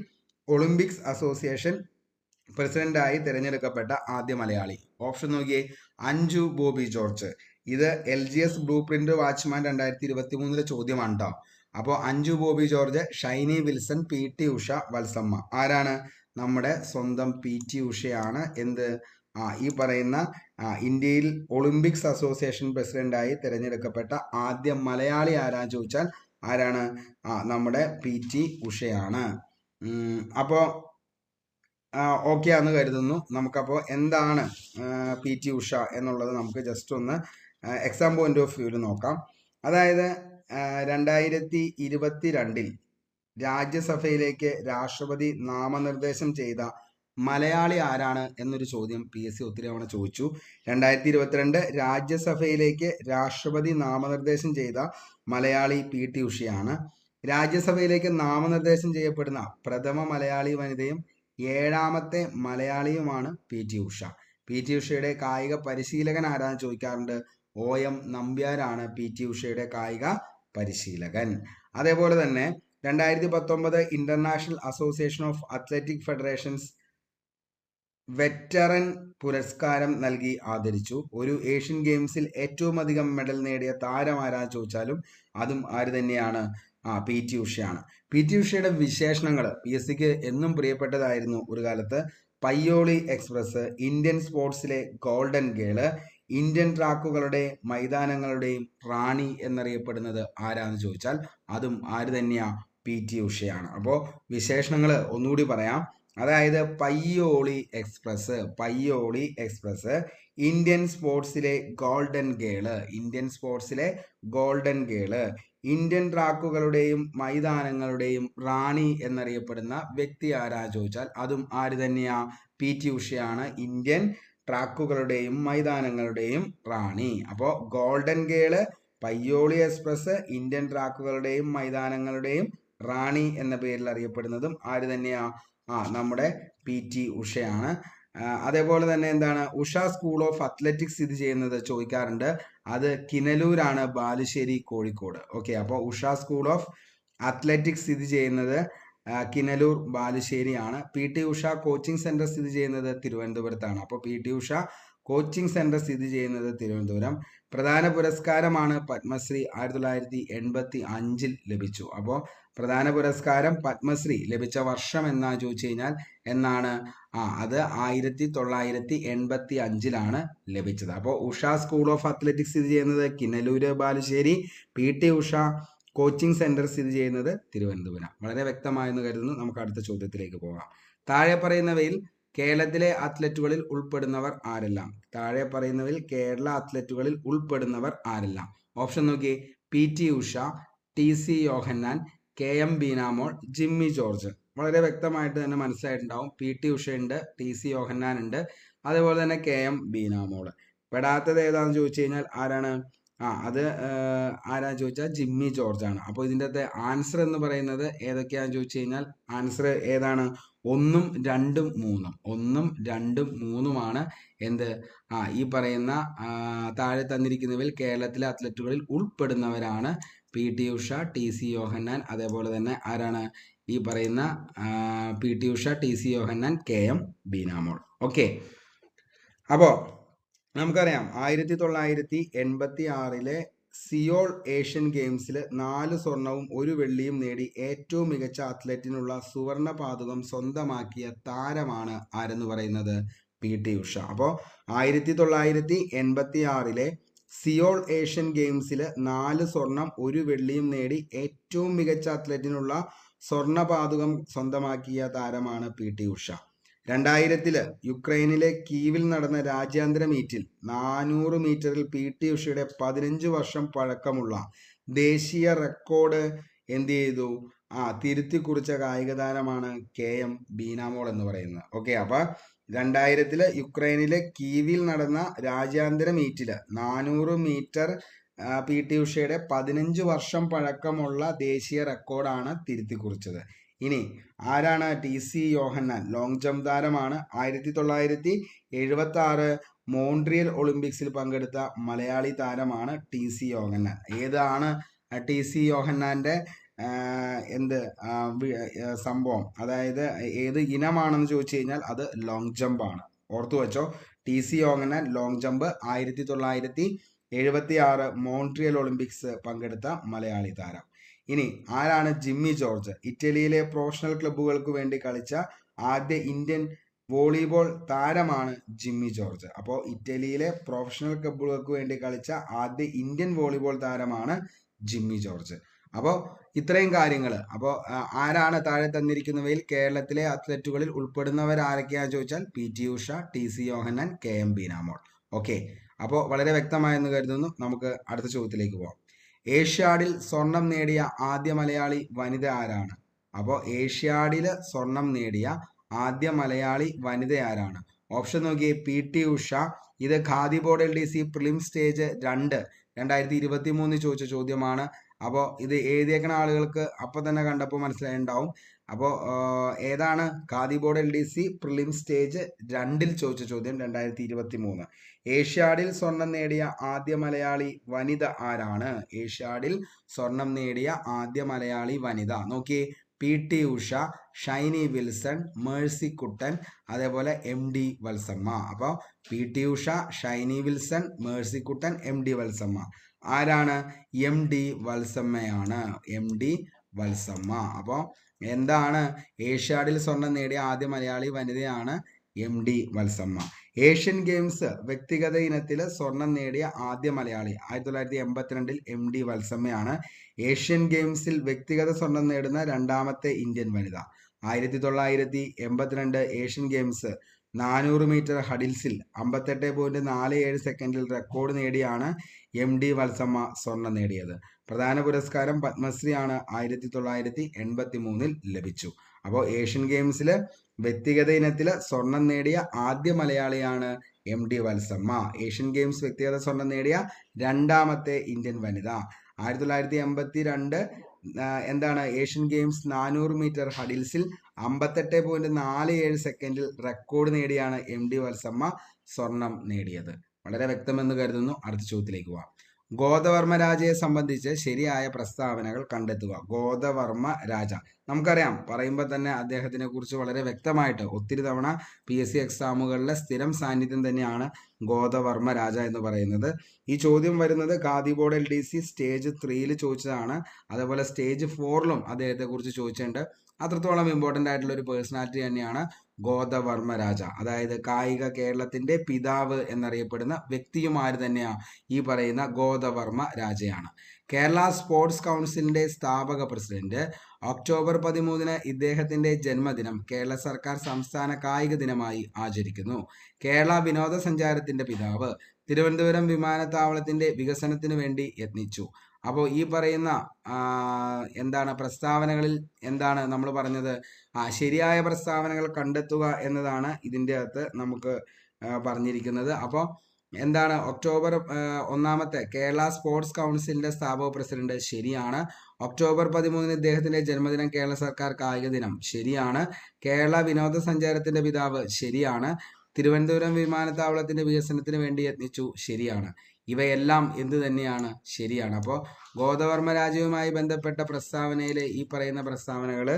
ഒളിമ്പിക്സ് അസോസിയേഷൻ പ്രസിഡന്റായി തിരഞ്ഞെടുക്കപ്പെട്ട ആദ്യ മലയാളി. ഓപ്ഷൻ നോക്കിയേ. അഞ്ജു ബോബി ജോർജ്. ഇത് LGS ബ്ലൂ പ്രിന്റ് വാച്ച്മാൻ 2023 ചോദ്യമാണ് കേട്ടോ. അപ്പോൾ അഞ്ജു ബോബി ജോർജ്, ഷൈനി വിൽസൺ, PT ഉഷ, വത്സമ്മ. ആരാണ്? നമ്മുടെ സ്വന്തം PT ഉഷയാണ്. ഈ പറയുന്ന ഇന്ത്യയിൽ ഒളിമ്പിക്സ് അസോസിയേഷൻ പ്രസിഡന്റായി തിരഞ്ഞെടുക്കപ്പെട്ട ആദ്യ മലയാളി ആരാന്ന് ചോദിച്ചാൽ ആരാണ്? നമ്മുടെ PT ഉഷയാണ്. അപ്പോൾ ഓക്കെ ആണെന്ന് കരുതുന്നു. നമുക്കപ്പോൾ എന്താണ് PT ഉഷ എന്നുള്ളത് നമുക്ക് ജസ്റ്റ് ഒന്ന് എക്സാം പോയിന്റ് ഓഫ് വ്യൂവിൽ നോക്കാം. അതായത് 2022 രാജ്യസഭയിലേക്ക് രാഷ്ട്രപതി നാമനിർദ്ദേശം ചെയ്ത മലയാളി ആരാണ് എന്നൊരു ചോദ്യം PSC ഒത്തിരി തവണ ചോദിച്ചു. 2022 രാജ്യസഭയിലേക്ക് രാഷ്ട്രപതി നാമനിർദ്ദേശം ചെയ്ത മലയാളി PT ഉഷയാണ്. രാജ്യസഭയിലേക്ക് നാമനിർദ്ദേശം ചെയ്യപ്പെടുന്ന പ്രഥമ മലയാളി വനിതയും 7ാമത്തെ മലയാളിയുമാണ് PT ഉഷ. PT ഉഷയുടെ കായിക പരിശീലകൻ ആരാന്ന് ചോദിക്കാറുണ്ട്. OM നമ്പ്യാരാണ് PT ഉഷയുടെ കായിക പരിശീലകൻ. അതേപോലെ തന്നെ 2019 international association of athletic federations veteran പുരസ്കാരം നൽകി ആദരിച്ചു. ഒരു ഏഷ്യൻ ഗെയിംസിൽ ഏറ്റവും അധികം മെഡൽ നേടിയ താരം ആരാന്ന് ചോദിച്ചാലും അതും ആര് തന്നെയാണ്? PT ഉഷയാണ്. PT ഉഷയുടെ വിശേഷണങ്ങൾ PSCക്ക് എന്നും പ്രിയപ്പെട്ടതായിരുന്നു ഒരു കാലത്ത്. പയ്യോളി എക്സ്പ്രസ്, ഇന്ത്യൻ സ്പോർട്സിലെ ഗോൾഡൻ ഗേള്, ഇന്ത്യൻ ട്രാക്കുകളുടെ മൈതാനങ്ങളുടെയും റാണി എന്നറിയപ്പെടുന്നത് ആരാന്ന് ചോദിച്ചാൽ അതും ആര് തന്നെയാ? PT ഉഷയാണ്. അപ്പോൾ വിശേഷണങ്ങൾ ഒന്നുകൂടി പറയാം. അതായത് പയ്യോളി എക്സ്പ്രസ്, ഇന്ത്യൻ സ്പോർട്സിലെ ഗോൾഡൻ ഗേള്, ഇന്ത്യൻ ട്രാക്കുകളുടെയും മൈതാനങ്ങളുടെയും റാണി എന്നറിയപ്പെടുന്ന വ്യക്തി ആരാന്ന് ചോദിച്ചാൽ അതും ആര് തന്നെയാ? PT ഉഷയാണ്. ഇന്ത്യൻ ട്രാക്കുകളുടെയും മൈതാനങ്ങളുടെയും റാണി. അപ്പോൾ golden girl, Payyoli express, Indian ട്രാക്കുകളുടെയും മൈതാനങ്ങളുടെയും റാണി എന്ന പേരിൽ അറിയപ്പെടുന്നതും ആര് തന്നെയാ? നമ്മുടെ PT ഉഷയാണ്. അതേപോലെ തന്നെ എന്താണ് ഉഷ സ്കൂൾ ഓഫ് അത്ലറ്റിക്സ് സ്ഥിതി ചെയ്യുന്നത് ചോദിക്കാറുണ്ട്. അത് കിനലൂരാണ്, ബാലുശ്ശേരി, കോഴിക്കോട്. ഓക്കെ, അപ്പോൾ ഉഷ സ്കൂൾ ഓഫ് അത്ലറ്റിക്സ് സ്ഥിതി ചെയ്യുന്നത് കിനലൂർ, ബാലുശ്ശേരിയാണ്. PT ഉഷ കോച്ചിങ് സെന്റർ സ്ഥിതി ചെയ്യുന്നത് തിരുവനന്തപുരത്താണ്. അപ്പോൾ PT ഉഷ കോച്ചിങ് സെന്റർ സ്ഥിതി ചെയ്യുന്നത് തിരുവനന്തപുരം. പ്രധാന പുരസ്കാരമാണ് പത്മശ്രീ 1985 ലഭിച്ചു. അപ്പോൾ പ്രധാന പുരസ്കാരം പത്മശ്രീ ലഭിച്ച വർഷം എന്നാ ചോദിച്ചു കഴിഞ്ഞാൽ എന്നാണ്? അത് 1985 ലഭിച്ചത്. അപ്പോൾ ഉഷ സ്കൂൾ ഓഫ് അത്ലറ്റിക്സ് സ്ഥിതി ചെയ്യുന്നത് Kinaloor, Balussery. PT Usha coaching centre സ്ഥിതി ചെയ്യുന്നത് തിരുവനന്തപുരം. വളരെ വ്യക്തമായെന്ന് കരുതുന്നു. നമുക്ക് അടുത്ത ചോദ്യത്തിലേക്ക് പോകാം. താഴെ പറയുന്നവയിൽ കേരളത്തിലെ അത്ലറ്റുകളിൽ ഉൾപ്പെടുന്നവർ ആരെല്ലാം? ഓപ്ഷൻ നോക്കി. PT ഉഷ, TC യോഹന്നാൻ, KM ബീനാമോൾ, ജിമ്മി ജോർജ്. വളരെ വ്യക്തമായിട്ട് തന്നെ മനസ്സിലായിട്ടുണ്ടാവും. PT ഉഷയുണ്ട്, TC യോഹന്നാൻ ഉണ്ട്, അതേപോലെ തന്നെ KM ബീനാമോൾ. പെടാത്തത് ഏതാണെന്ന് ചോദിച്ചു കഴിഞ്ഞാൽ ആരാണ്? അത് ആരാ ചോദിച്ചാൽ ജിമ്മി ജോർജ് ആണ്. അപ്പോൾ ഇതിൻ്റെ അകത്തെ ആൻസർ എന്ന് പറയുന്നത് ഏതൊക്കെയാണെന്ന് ചോദിച്ചു കഴിഞ്ഞാൽ ആൻസർ ഏതാണ്? 1, 2, 3. 1, 2, 3 എന്ത് ഈ പറയുന്ന താഴെ തന്നിരിക്കുന്നവയിൽ കേരളത്തിലെ അത്ലറ്റുകളിൽ ഉൾപ്പെടുന്നവരാണ് PT ഉഷ, TC യോഹന്നാൻ, അതേപോലെ തന്നെ ആരാണ് ഈ പറയുന്ന PT ഉഷ, TC യോഹന്നാൻ, KM ബീനാമോൾ. ഓക്കെ, അപ്പോൾ നമുക്കറിയാം 1986 സിയോൾ ഏഷ്യൻ ഗെയിംസിൽ 4 സ്വർണവും 1 വെള്ളിയും നേടി ഏറ്റവും മികച്ച അത്ലറ്റിനുള്ള സുവർണ പാദകം സ്വന്തമാക്കിയ താരമാണ് ആരെന്ന് പറയുന്നത്? PT ഉഷ. അപ്പോൾ 1986 സിയോൾ ഏഷ്യൻ ഗെയിംസിൽ 4 സ്വർണം 1 വെള്ളിയും നേടി ഏറ്റവും മികച്ച അത്ലറ്റിനുള്ള സ്വർണ പാദകം സ്വന്തമാക്കിയ താരമാണ് PT ഉഷ. 2000 യുക്രൈനിലെ കീവിൽ നടന്ന രാജ്യാന്തര മീറ്റിൽ 400 മീറ്ററിൽ PT ഉഷയുടെ 15 വർഷം പഴക്കമുള്ള ദേശീയ റെക്കോർഡ് എന്ത് ചെയ്തു? തിരുത്തി കുറിച്ച കായിക താരമാണ് KM ബീനാമോൾ എന്ന് പറയുന്നത്. ഓക്കെ, അപ്പൊ 2000 യുക്രൈനിലെ കീവിൽ നടന്ന രാജ്യാന്തര മീറ്റിൽ 400 മീറ്റർ PT ഉഷയുടെ 15 വർഷം പഴക്കമുള്ള ദേശീയ റെക്കോർഡാണ് തിരുത്തി കുറിച്ചത്. ഇനി ആരാണ്? TC യോഹന്നാൻ, ലോങ് ജമ്പ് താരമാണ്. 1976 മോൺട്രിയൽ ഒളിമ്പിക്സിൽ പങ്കെടുത്ത മലയാളി താരമാണ് TC യോഹന്നാൻ. ഏതാണ് TC യോഹന്നാന്റെ സംഭവം, അതായത് ഏത് ഇനമാണെന്ന് ചോദിച്ചു കഴിഞ്ഞാൽ അത് ലോങ് ജമ്പ് ആണ്. ഓർത്തു വെച്ചോ, TC യോഹന്നാൻ ലോങ് ജമ്പ് 1976 മോൺട്രിയൽ ഒളിമ്പിക്സ് പങ്കെടുത്ത മലയാളി താരം. ഇനി ആരാണ്? ജിമ്മി ജോർജ്. ഇറ്റലിയിലെ പ്രൊഫഷണൽ ക്ലബ്ബുകൾക്ക് വേണ്ടി കളിച്ച ആദ്യ ഇന്ത്യൻ വോളിബോൾ താരമാണ് ജിമ്മി ജോർജ്. അപ്പോൾ ഇറ്റലിയിലെ പ്രൊഫഷണൽ ക്ലബ്ബുകൾക്ക് വേണ്ടി കളിച്ച ആദ്യ ഇന്ത്യൻ വോളിബോൾ താരമാണ് ജിമ്മി ജോർജ്. അപ്പോൾ ഇത്രയും കാര്യങ്ങൾ. അപ്പോൾ ആരാണ് താഴെ തന്നിരിക്കുന്നവയിൽ കേരളത്തിലെ അത്ലറ്റുകളിൽ ഉൾപ്പെടുന്നവർ ആരൊക്കെയാണെന്ന് ചോദിച്ചാൽ PT ഉഷ, TC യോഹന്നാൻ, KM ബീനാമോൾ. ഓക്കെ, അപ്പോൾ വളരെ വ്യക്തമായെന്ന് കരുതുന്നു. നമുക്ക് അടുത്ത ചോദ്യത്തിലേക്ക് പോകാം. ഏഷ്യാഡിൽ സ്വർണം നേടിയ ആദ്യ മലയാളി വനിത ആരാണ്? അപ്പോൾ ഏഷ്യാഡിൽ സ്വർണം നേടിയ ആദ്യ മലയാളി വനിത ആരാണ്? ഓപ്ഷൻ നോക്കിയേ. PT ഉഷ. ഇത് khadi board LDC prelim stage 2 2023 ചോദിച്ച ചോദ്യമാണ്. അപ്പോൾ ഇത് എഴുതിയേക്കുന്ന ആളുകൾക്ക് അപ്പം തന്നെ കണ്ടപ്പോൾ മനസ്സിലായിട്ടുണ്ടാവും. അപ്പോൾ ഏതാണ്? Khadi board LDC prelim stage 2 ചോദിച്ച ചോദ്യം 2023. ഏഷ്യാഡിൽ സ്വർണം നേടിയ ആദ്യ മലയാളി വനിത ആരാണ്? ഏഷ്യാഡിൽ സ്വർണം നേടിയ ആദ്യ മലയാളി വനിത നോക്കിയേ. PT ഉഷ, ഷൈനി വിൽസൺ, മേഴ്സി കുട്ടൻ, അതേപോലെ MD വത്സമ്മ. അപ്പോൾ PT ഉഷ, ഷൈനി വിൽസൺ, മേഴ്സി കുട്ടൻ, MD വത്സമ്മ. ആരാണ്? MD വത്സമ്മയാണ്. MD വത്സമ്മ. അപ്പോൾ എന്താണ്? ഏഷ്യാഡിൽ സ്വർണം നേടിയ ആദ്യ മലയാളി വനിതയാണ് MD വത്സമ്മ. ഏഷ്യൻ ഗെയിംസ് വ്യക്തിഗത ഇനത്തിൽ സ്വർണം നേടിയ ആദ്യ മലയാളി 1982 MD വത്സമ്മയാണ്. ഏഷ്യൻ ഗെയിംസിൽ വ്യക്തിഗത സ്വർണം നേടുന്ന രണ്ടാമത്തെ ഇന്ത്യൻ വനിത. 1982 ഏഷ്യൻ ഗെയിംസ് 400 മീറ്റർ ഹഡിൽസിൽ 58.47 സെക്കൻഡിൽ റെക്കോർഡ് നേടിയാണ് MD വത്സമ്മ സ്വർണം നേടിയത്. പ്രധാന പുരസ്കാരം പത്മശ്രീ ആണ് 1983 ലഭിച്ചു. അപ്പോൾ ഏഷ്യൻ ഗെയിംസിൽ വ്യക്തിഗത ഇനത്തിൽ സ്വർണം നേടിയ ആദ്യ മലയാളിയാണ് MD വത്സമ്മ. ഏഷ്യൻ ഗെയിംസ് വ്യക്തിഗത സ്വർണം നേടിയ രണ്ടാമത്തെ ഇന്ത്യൻ വനിത. 1982 എന്താണ്? ഏഷ്യൻ ഗെയിംസ് 400 മീറ്റർ ഹഡിൽസിൽ 58.47 സെക്കൻഡിൽ റെക്കോർഡ് നേടിയാണ് MD വത്സമ്മ സ്വർണം നേടിയത്. വളരെ വ്യക്തമെന്ന് കരുതുന്നു. അടുത്ത ചോദ്യത്തിലേക്ക് പോവാം. ഗോദവർമ്മ രാജയെ സംബന്ധിച്ച് ശരിയായ പ്രസ്താവനകൾ കണ്ടെത്തുക. ഗോദവർമ്മ രാജ നമുക്കറിയാം, പറയുമ്പോൾ തന്നെ അദ്ദേഹത്തിനെ കുറിച്ച് വളരെ വ്യക്തമായിട്ട് ഒത്തിരി തവണ PSC എക്സാമുകളിലെ സ്ഥിരം സാന്നിധ്യം തന്നെയാണ് ഗോദവർമ്മ രാജ എന്ന് പറയുന്നത്. ഈ ചോദ്യം വരുന്നത് ഖാദി ബോർഡ് LDC സ്റ്റേജ് 3 ചോദിച്ചതാണ്. അതേപോലെ സ്റ്റേജ് 4 അദ്ദേഹത്തെ കുറിച്ച് ചോദിച്ചിട്ടുണ്ട്. അത്രത്തോളം ഇമ്പോർട്ടൻ്റ് ആയിട്ടുള്ള ഒരു പേഴ്സണാലിറ്റി തന്നെയാണ് ഗോദവർമ്മ രാജ. അതായത് കായിക കേരളത്തിന്റെ പിതാവ് എന്നറിയപ്പെടുന്ന വ്യക്തിയും ആര് തന്നെയാണ്? ഈ പറയുന്ന ഗോദവർമ്മ രാജയാണ്. കേരള സ്പോർട്സ് കൗൺസിലിന്റെ സ്ഥാപക പ്രസിഡന്റ്. ഒക്ടോബർ 13 ഇദ്ദേഹത്തിന്റെ ജന്മദിനം കേരള സർക്കാർ സംസ്ഥാന കായിക ദിനമായി ആചരിക്കുന്നു. കേരള വിനോദസഞ്ചാരത്തിന്റെ പിതാവ്. തിരുവനന്തപുരം വിമാനത്താവളത്തിന്റെ വികസനത്തിനു വേണ്ടി യത്നിച്ചു. അപ്പോൾ ഈ പറയുന്ന എന്താണ് പ്രസ്താവനകളിൽ എന്താണ് നമ്മൾ പറഞ്ഞത്? ശരിയായ പ്രസ്താവനകൾ കണ്ടെത്തുക എന്നതാണ് ഇതിൻ്റെ അകത്ത് നമുക്ക് പറഞ്ഞിരിക്കുന്നത്. അപ്പോൾ എന്താണ് ഒക്ടോബർ 1 കേരള സ്പോർട്സ് കൗൺസിലിന്റെ സ്ഥാപക പ്രസിഡന്റ് ശരിയാണ്. ഒക്ടോബർ 13 ഇദ്ദേഹത്തിന്റെ ജന്മദിനം കേരള സർക്കാർ കായിക ദിനം ശരിയാണ്. കേരള വിനോദസഞ്ചാരത്തിന്റെ പിതാവ് ശരിയാണ്. തിരുവനന്തപുരം വിമാനത്താവളത്തിന്റെ വികസനത്തിന് വേണ്ടി യത്നിച്ചു ശരിയാണ്. ഇവയെല്ലാം എന്ത് തന്നെയാണ്? ശരിയാണ്. അപ്പോൾ ഗോദവർമ്മ രാജ്യവുമായി ബന്ധപ്പെട്ട പ്രസ്താവനയിലെ ഈ പറയുന്ന പ്രസ്താവനകൾ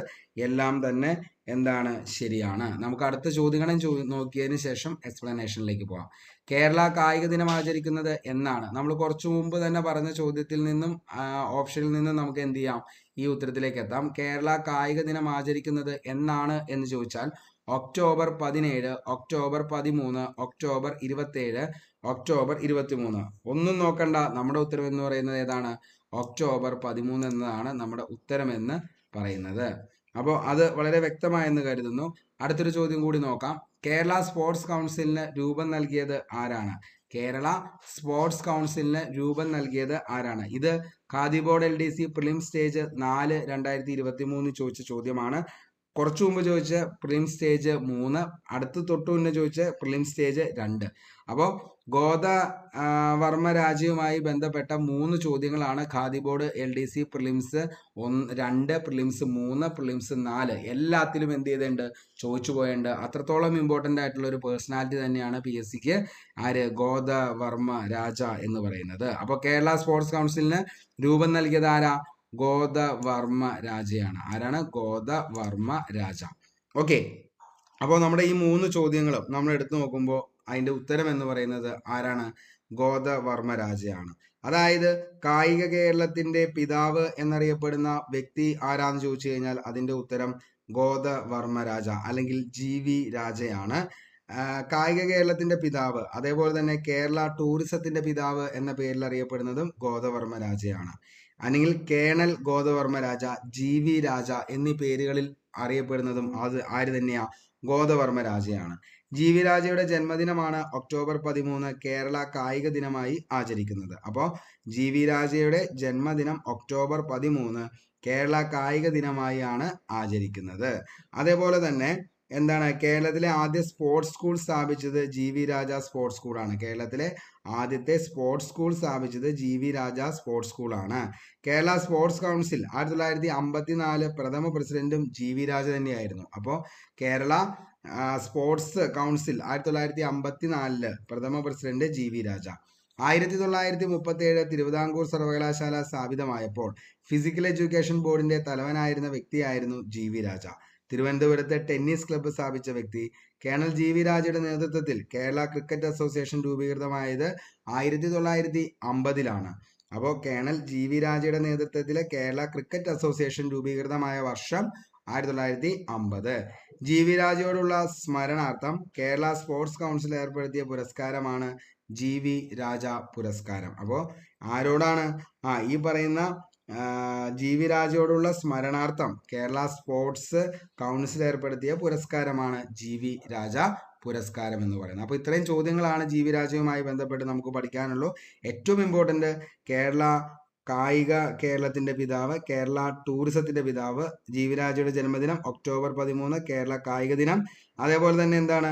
എല്ലാം തന്നെ എന്താണ്? ശരിയാണ്. നമുക്ക് അടുത്ത ചോദ്യങ്ങളും നോക്കിയതിന് ശേഷം എക്സ്പ്ലനേഷനിലേക്ക് പോകാം. കേരള കായിക ദിനം ആചരിക്കുന്നത് എന്നാണ്? നമ്മൾ കുറച്ചു മുമ്പ് തന്നെ പറഞ്ഞ ചോദ്യത്തിൽ നിന്നും ഓപ്ഷനിൽ നിന്നും നമുക്ക് എന്ത് ചെയ്യാം? ഈ ഉത്തരത്തിലേക്ക് എത്താം. കേരള കായിക ദിനം ആചരിക്കുന്നത് എന്നാണ് എന്ന് ചോദിച്ചാൽ ഒക്ടോബർ 17, ഒക്ടോബർ 13, ഒക്ടോബർ 27, ഒക്ടോബർ 23. ഒന്നും നോക്കണ്ട, നമ്മുടെ ഉത്തരം എന്ന് പറയുന്നത് ഏതാണ്? ഒക്ടോബർ 13 എന്നതാണ് നമ്മുടെ ഉത്തരമെന്ന് പറയുന്നത്. അപ്പോൾ അത് വളരെ വ്യക്തമായെന്ന് കരുതുന്നു. അടുത്തൊരു ചോദ്യം കൂടി നോക്കാം. കേരള സ്പോർട്സ് കൗൺസിലിന് രൂപം നൽകിയത് ആരാണ്? കേരള സ്പോർട്സ് കൗൺസിലിന് രൂപം നൽകിയത് ആരാണ്? ഇത് khadi board LDC prelim stage 4 2023 ചോദിച്ച ചോദ്യമാണ്. കുറച്ചു മുമ്പ് ചോദിച്ച പ്രിലിം സ്റ്റേജ് 3, അടുത്ത് തൊട്ടു മുന്നേ ചോദിച്ച പ്രിലിം സ്റ്റേജ് 2. അപ്പോൾ ഗോദവർമ്മ രാജ്യവുമായി ബന്ധപ്പെട്ട 3 ചോദ്യങ്ങളാണ് khadi board LDC prelims 2, prelims 3, prelims 4 എല്ലാത്തിലും എന്ത് ചെയ്തിട്ടുണ്ട്? ചോദിച്ചു പോയിട്ടുണ്ട്. അത്രത്തോളം ഇമ്പോർട്ടൻ്റ് ആയിട്ടുള്ള ഒരു പേഴ്സണാലിറ്റി തന്നെയാണ് PSCക്ക് ആര്? ഗോദവർമ്മ രാജ എന്ന് പറയുന്നത്. അപ്പോൾ കേരള സ്പോർട്സ് കൗൺസിലിന് രൂപം നൽകിയത് ആരാ? ഗോദവർമ്മ രാജയാണ്. ആരാണ്? ഗോദവർമ്മ രാജ. ഓക്കെ, അപ്പോൾ നമ്മുടെ ഈ 3 ചോദ്യങ്ങളും നമ്മൾ എടുത്തു നോക്കുമ്പോൾ അതിന്റെ ഉത്തരം എന്ന് പറയുന്നത് ആരാണ്? ഗോദവർമ്മ രാജയാണ്. അതായത് കായിക കേരളത്തിന്റെ പിതാവ് എന്നറിയപ്പെടുന്ന വ്യക്തി ആരാന്ന് ചോദിച്ചു കഴിഞ്ഞാൽ അതിന്റെ ഉത്തരം ഗോദവർമ്മ രാജ അല്ലെങ്കിൽ GV രാജയാണ്. കായിക കേരളത്തിന്റെ പിതാവ്, അതേപോലെ തന്നെ കേരള ടൂറിസത്തിന്റെ പിതാവ് എന്ന പേരിൽ അറിയപ്പെടുന്നതും ഗോദവർമ്മ രാജയാണ്. അല്ലെങ്കിൽ കേണൽ ഗോദവർമ്മ രാജ, GV രാജ എന്നീ പേരുകളിൽ അറിയപ്പെടുന്നതും അത് ആര് തന്നെയാ? ഗോദവർമ്മ രാജയാണ്. GV രാജയുടെ ജന്മദിനമാണ് ഒക്ടോബർ 13 കേരള കായിക ദിനമായി ആചരിക്കുന്നത്. അപ്പോൾ GV രാജയുടെ ജന്മദിനം ഒക്ടോബർ 13 കേരള കായിക ദിനമായാണ് ആചരിക്കുന്നത്. അതേപോലെ തന്നെ എന്താണ്? കേരളത്തിലെ ആദ്യ സ്പോർട്സ് സ്കൂൾ സ്ഥാപിച്ചത് GV രാജ സ്പോർട്സ് സ്കൂളാണ്. കേരളത്തിലെ ആദ്യത്തെ സ്പോർട്സ് സ്കൂൾ സ്ഥാപിച്ചത് GV രാജ സ്പോർട്സ് സ്കൂളാണ്. കേരള സ്പോർട്സ് കൗൺസിൽ 1954 പ്രഥമ പ്രസിഡന്റും GV രാജ തന്നെയായിരുന്നു. അപ്പോൾ കേരള സ്പോർട്സ് കൗൺസിൽ 1954 പ്രഥമ പ്രസിഡന്റ് GV രാജ. 1937 തിരുവിതാംകൂർ സർവകലാശാല സ്ഥാപിതമായപ്പോൾ ഫിസിക്കൽ എഡ്യൂക്കേഷൻ ബോർഡിന്റെ തലവനായിരുന്ന വ്യക്തിയായിരുന്നു GV രാജ. തിരുവനന്തപുരത്തെ ടെന്നീസ് ക്ലബ്ബ് സ്ഥാപിച്ച വ്യക്തി. കേണൽ GV രാജയുടെ നേതൃത്വത്തിൽ കേരള ക്രിക്കറ്റ് അസോസിയേഷൻ രൂപീകൃതമായത് 1950 അപ്പോൾ കേണൽ GV രാജയുടെ നേതൃത്വത്തിലെ കേരള ക്രിക്കറ്റ് അസോസിയേഷൻ രൂപീകൃതമായ വർഷം 1950. GV രാജയോടുള്ള സ്മരണാർത്ഥം കേരള സ്പോർട്സ് കൗൺസിൽ ഏർപ്പെടുത്തിയ പുരസ്കാരമാണ് GV രാജ പുരസ്കാരം. അപ്പോൾ ആരോടാണ്? ഈ പറയുന്ന GV രാജയോടുള്ള സ്മരണാർത്ഥം കേരള സ്പോർട്സ് കൗൺസിൽ ഏർപ്പെടുത്തിയ പുരസ്കാരമാണ് GV രാജ പുരസ്കാരം എന്ന് പറയുന്നത്. അപ്പോൾ ഇത്രയും ചോദ്യങ്ങളാണ് GV രാജയുമായി ബന്ധപ്പെട്ട് നമുക്ക് പഠിക്കാനുള്ളൂ. ഏറ്റവും ഇമ്പോർട്ടൻ്റ് കേരള കായിക കേരളത്തിന്റെ പിതാവ്, കേരള ടൂറിസത്തിന്റെ പിതാവ്, GV രാജയുടെ ജന്മദിനം ഒക്ടോബർ 13 കേരള കായിക ദിനം. അതേപോലെ തന്നെ എന്താണ്?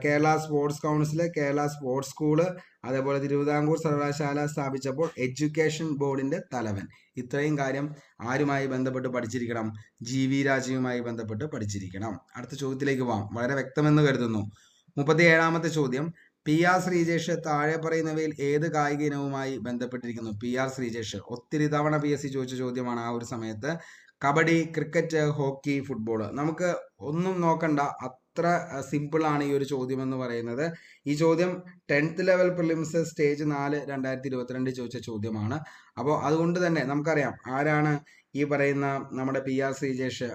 Kerala sports council, Kerala sports school, അതേപോലെ തിരുവിതാംകൂർ സർവകലാശാല സ്ഥാപിച്ചപ്പോൾ എഡ്യൂക്കേഷൻ ബോർഡിന്റെ തലവൻ. ഇത്രയും കാര്യം ആരുമായി ബന്ധപ്പെട്ട് പഠിച്ചിരിക്കണം? GV രാജയുമായി ബന്ധപ്പെട്ട് പഠിച്ചിരിക്കണം. അടുത്ത ചോദ്യത്തിലേക്ക് പോകാം. വളരെ വ്യക്തമെന്ന് കരുതുന്നു. 37ാമത്തെ ചോദ്യം. PR ശ്രീജേഷ് താഴെ പറയുന്നവയിൽ ഏത് കായിക ഇനവുമായി ബന്ധപ്പെട്ടിരിക്കുന്നു? PR ശ്രീജേഷ് ഒത്തിരി തവണ PSC ചോദിച്ച ചോദ്യമാണ് ആ ഒരു സമയത്ത്. Kabaddi, cricket, hockey, football. നമുക്ക് ഒന്നും നോക്കണ്ട, അത്ര സിമ്പിൾ ആണ് ഈ ഒരു ചോദ്യം എന്ന് പറയുന്നത്. ഈ ചോദ്യം 10th ലെവൽ പ്രിലിംസ് സ്റ്റേജ് 4 2022 ചോദിച്ച ചോദ്യമാണ്. അപ്പോൾ അതുകൊണ്ട് തന്നെ നമുക്കറിയാം ആരാണ് ഈ പറയുന്ന നമ്മുടെ PR ശ്രീജേഷ്.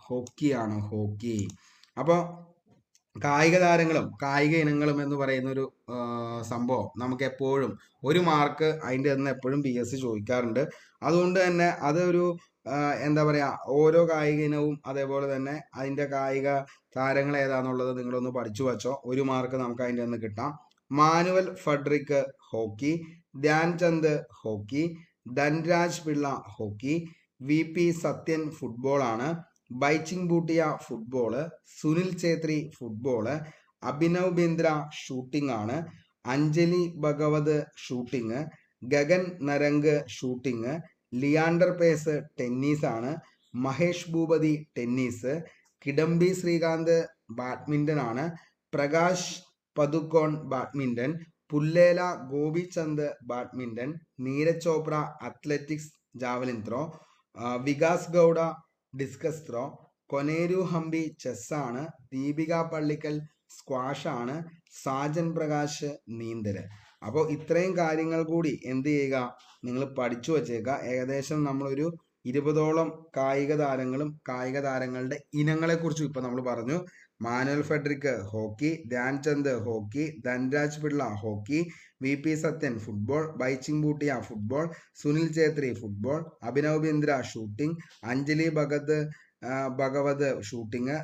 ഹോക്കിയാണ്, ഹോക്കി. അപ്പോൾ കായിക താരങ്ങളും കായിക ഇനങ്ങളും എന്ന് പറയുന്ന ഒരു സംഭവം നമുക്ക് എപ്പോഴും 1 മാർക്ക് അതിൻ്റെ നിന്ന് എപ്പോഴും PSC ചോദിക്കാറുണ്ട്. അതുകൊണ്ട് തന്നെ അതൊരു എന്താ പറയുക, ഓരോ കായിക ഇനവും അതേപോലെ തന്നെ അതിൻ്റെ കായിക താരങ്ങൾ ഏതാണെന്നുള്ളത് നിങ്ങളൊന്ന് പഠിച്ചു വച്ചോ. 1 മാർക്ക് നമുക്ക് അതിൻ്റെ നിന്ന് കിട്ടാം. Manuel Frederick hockey, Dhyan Chand hockey, Dhanraj Pillai hockey, VP Sathyan ഫുട്ബോളാണ്, Baichung Bhutia football, Sunil Chhetri football, Abhinav Bindra shooting ആണ്, അഞ്ജലി ഭഗവത് ഷൂട്ടിങ്, ഗഗൻ നരംഗ് ഷൂട്ടിങ്, ലിയാണ്ടർ പേസ് ടെന്നീസാണ്, മഹേഷ് ഭൂപതി ടെന്നീസ്, കിഡംബി ശ്രീകാന്ത് ബാഡ്മിൻ്റൺ ആണ്, Prakash Padukone badminton, Pullela Gopichand badminton, Neeraj Chopra athletics javelin throw, Vikas Gowda discus throw, Koneru Humpy ചെസ്സാണ്, ദീപിക പള്ളിക്കൽ സ്ക്വാഷാണ്, സാജൻ പ്രകാശ് നീന്തല്. അപ്പോൾ ഇത്രയും കാര്യങ്ങൾ കൂടി എന്ത് ചെയ്യുക, നിങ്ങൾ പഠിച്ചു വച്ചേക്കുക. ഏകദേശം നമ്മളൊരു 20ഓളം കായിക താരങ്ങളും കായിക താരങ്ങളുടെ ഇനങ്ങളെക്കുറിച്ചും ഇപ്പം നമ്മൾ പറഞ്ഞു. Manuel Frederick hockey, Dhyan Chand hockey, Dhanraj Pillai hockey, VP Sathyan football, Baichung Bhutia football, Sunil Chhetri football, Abhinav Bindra shooting, Anjali Bhagwat shooting,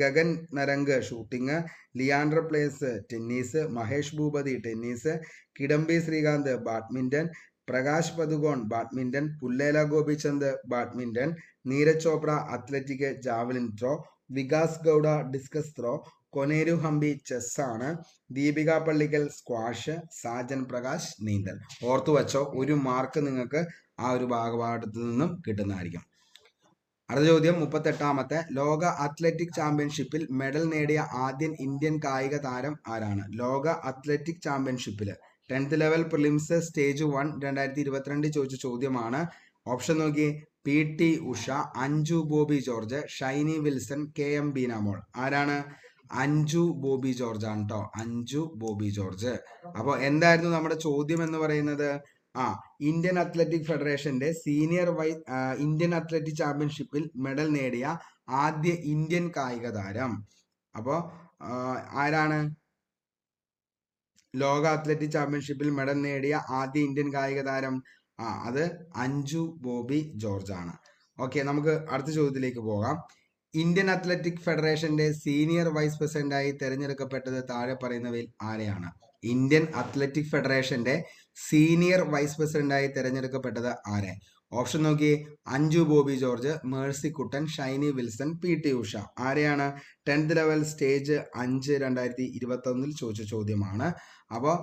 Gagan Narang shooting, Leander Paes tennis, Mahesh Bhupathi tennis, Kidambi Srikanth badminton, Prakash Padukone badminton, Pullela Gopichand badminton, Neeraj Chopra athletic javelin throw, Vikas Gowda discus throw, Koneru Humpy ചെസ്സാണ്, ദീപിക പള്ളിക്കൽ സ്ക്വാഷ്, സാജൻ പ്രകാശ് നീന്തൽ. ഓർത്തു വച്ചോ, 1 മാർക്ക് നിങ്ങൾക്ക് ആ ഒരു ഭാഗഭാഗത്തു നിന്നും കിട്ടുന്നതായിരിക്കും. അടുത്ത ചോദ്യം 38ാമത്തെ. ലോക അത്ലറ്റിക് ചാമ്പ്യൻഷിപ്പിൽ മെഡൽ നേടിയ ആദ്യ ഇന്ത്യൻ കായിക താരം ആരാണ്? ലോക അത്ലറ്റിക് ചാമ്പ്യൻഷിപ്പിൽ 10th ലെവൽ പ്രിലിംസ് സ്റ്റേജ് 1 2022 ചോദിച്ച ചോദ്യമാണ്. ഓപ്ഷൻ നോക്കി. PT Usha, Anju Bobby George, Shiny Wilson, KM Beenamol. ആരാണ്? അഞ്ജു ബോബി ജോർജ് ആണ് കേട്ടോ, അഞ്ജു ബോബി ജോർജ്. അപ്പോൾ എന്തായിരുന്നു നമ്മുടെ ചോദ്യം എന്ന് പറയുന്നത്? ഇന്ത്യൻ അത്ലറ്റിക് ഫെഡറേഷന്റെ ഇന്ത്യൻ അത്ലറ്റിക് ചാമ്പ്യൻഷിപ്പിൽ മെഡൽ നേടിയ ആദ്യ ഇന്ത്യൻ കായിക താരം. അപ്പോൾ ആരാണ്? ലോക അത്ലറ്റിക് ചാമ്പ്യൻഷിപ്പിൽ മെഡൽ നേടിയ ആദ്യ ഇന്ത്യൻ കായിക താരം അത് അഞ്ജു ബോബി ജോർജ് ആണ്. ഓക്കെ, നമുക്ക് അടുത്ത ചോദ്യത്തിലേക്ക് പോകാം. ഇന്ത്യൻ അത്ലറ്റിക് ഫെഡറേഷന്റെ സീനിയർ വൈസ് പ്രസിഡന്റായി തെരഞ്ഞെടുക്കപ്പെട്ടത് താഴെ പറയുന്നവയിൽ ആരെയാണ്? ഇന്ത്യൻ അത്ലറ്റിക് ഫെഡറേഷന്റെ സീനിയർ വൈസ് പ്രസിഡന്റായി തെരഞ്ഞെടുക്കപ്പെട്ടത് ആരെ? ഓപ്ഷൻ നോക്കി. അഞ്ജു ബോബി ജോർജ്, മേഴ്സി കുട്ടൻ, ഷൈനി വിൽസൺ, PT ഉഷ. ആരെയാണ്? 10th ലെവൽ സ്റ്റേജ് 5 2021 ചോദിച്ച ചോദ്യമാണ്. അപ്പോൾ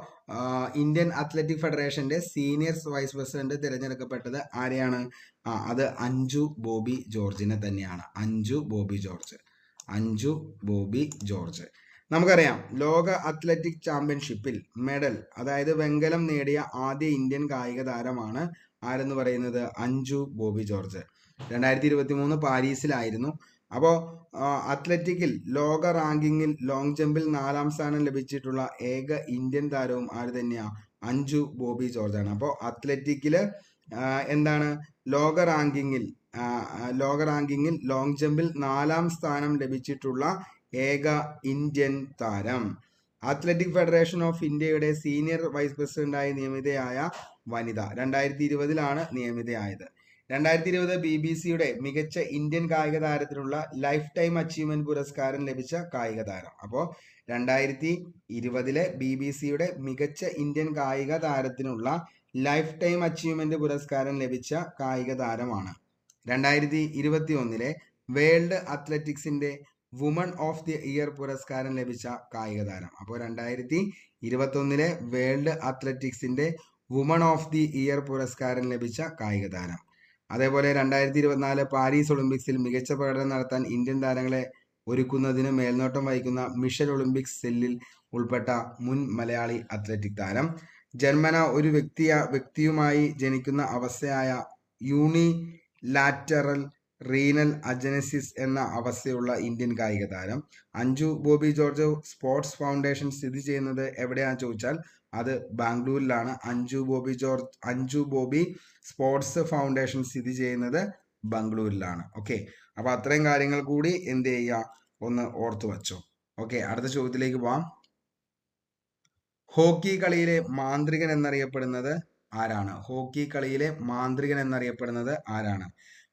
ഇന്ത്യൻ അത്ലറ്റിക് ഫെഡറേഷന്റെ സീനിയർ വൈസ് പ്രസിഡന്റ് തിരഞ്ഞെടുക്കപ്പെട്ടത് ആരെയാണ്? അത് അഞ്ജു ബോബി ജോർജിനെ തന്നെയാണ്. Anju Bobby George, Anju Bobby George. നമുക്കറിയാം, ലോക അത്ലറ്റിക് ചാമ്പ്യൻഷിപ്പിൽ മെഡൽ, അതായത് വെങ്കലം നേടിയ ആദ്യ ഇന്ത്യൻ കായിക താരമാണ് ആരെന്ന് പറയുന്നത്? അഞ്ജു ബോബി ജോർജ്. 2023 പാരീസിലായിരുന്നു. അപ്പോൾ അത്ലറ്റിക്കിൽ ലോക റാങ്കിങ്ങിൽ ലോങ് ജമ്പിൽ 4ാം സ്ഥാനം ലഭിച്ചിട്ടുള്ള ഏക ഇന്ത്യൻ താരവും ആര് തന്നെയാണ്? അഞ്ജു ബോബി ജോർജ് ആണ്. അപ്പോൾ അത്ലറ്റിക്കില് എന്താണ് ലോക റാങ്കിങ്ങിൽ ലോങ് ജമ്പിൽ 4ാം സ്ഥാനം ലഭിച്ചിട്ടുള്ള ഏക ഇന്ത്യൻ താരം. അത്ലറ്റിക് ഫെഡറേഷൻ ഓഫ് ഇന്ത്യയുടെ സീനിയർ വൈസ് പ്രസിഡന്റായി നിയമിതയായ വനിത 2020 നിയമിതയായത്. 2020 BBC-യുടെ മികച്ച ഇന്ത്യൻ കായിക താരത്തിനുള്ള ലൈഫ് ടൈം അച്ചീവ്മെന്റ് പുരസ്കാരം ലഭിച്ച കായിക താരം. അപ്പോൾ 2020 BBC-യുടെ മികച്ച ഇന്ത്യൻ കായിക താരത്തിനുള്ള ലൈഫ് ടൈം അച്ചീവ്മെന്റ് പുരസ്കാരം ലഭിച്ച കായിക താരമാണ്. 2021 വേൾഡ് അത്ലറ്റിക്സിന്റെ വുമൺ ഓഫ് ദി ഇയർ പുരസ്കാരം ലഭിച്ച കായിക താരം. അപ്പോൾ 2021 വേൾഡ് അത്ലറ്റിക്സിന്റെ വുമൺ ഓഫ് ദി ഇയർ പുരസ്കാരം ലഭിച്ച കായിക താരം. അതേപോലെ 2024 പാരീസ് ഒളിമ്പിക്സിൽ മികച്ച പ്രകടനം നടത്താൻ ഇന്ത്യൻ താരങ്ങളെ ഒരുക്കുന്നതിന് മേൽനോട്ടം വഹിക്കുന്ന മിഷൻ ഒളിമ്പിക്സ് സെല്ലിൽ ഉൾപ്പെട്ട മുൻ മലയാളി അത്ലറ്റിക് താരം. ജന്മന ഒരു വ്യക്തിയുമായി ജനിക്കുന്ന അവസ്ഥയായ യൂണിലാറ്ററൽ റീനൽ അജനസിസ് എന്ന അവസ്ഥയുള്ള ഇന്ത്യൻ കായിക താരം. Anju Bobby George sports foundation സ്ഥിതി ചെയ്യുന്നത് എവിടെയാണെന്ന് ചോദിച്ചാൽ അത് ബാംഗ്ലൂരിലാണ്. അഞ്ജു ബോബി സ്പോർട്സ് ഫൗണ്ടേഷൻ സ്ഥിതി ചെയ്യുന്നത് ബാംഗ്ലൂരിലാണ്. ഓക്കെ, അപ്പൊ അത്രയും കാര്യങ്ങൾ കൂടി എന്ത് ചെയ്യുക, ഒന്ന് ഓർത്തു വച്ചോ. ഓക്കെ, അടുത്ത ചോദ്യത്തിലേക്ക് പോവാം. ഹോക്കി കളിയിലെ മാന്ത്രികൻ എന്നറിയപ്പെടുന്നത് ആരാണ്? ഹോക്കി കളിയിലെ മാന്ത്രികൻ എന്നറിയപ്പെടുന്നത് ആരാണ്?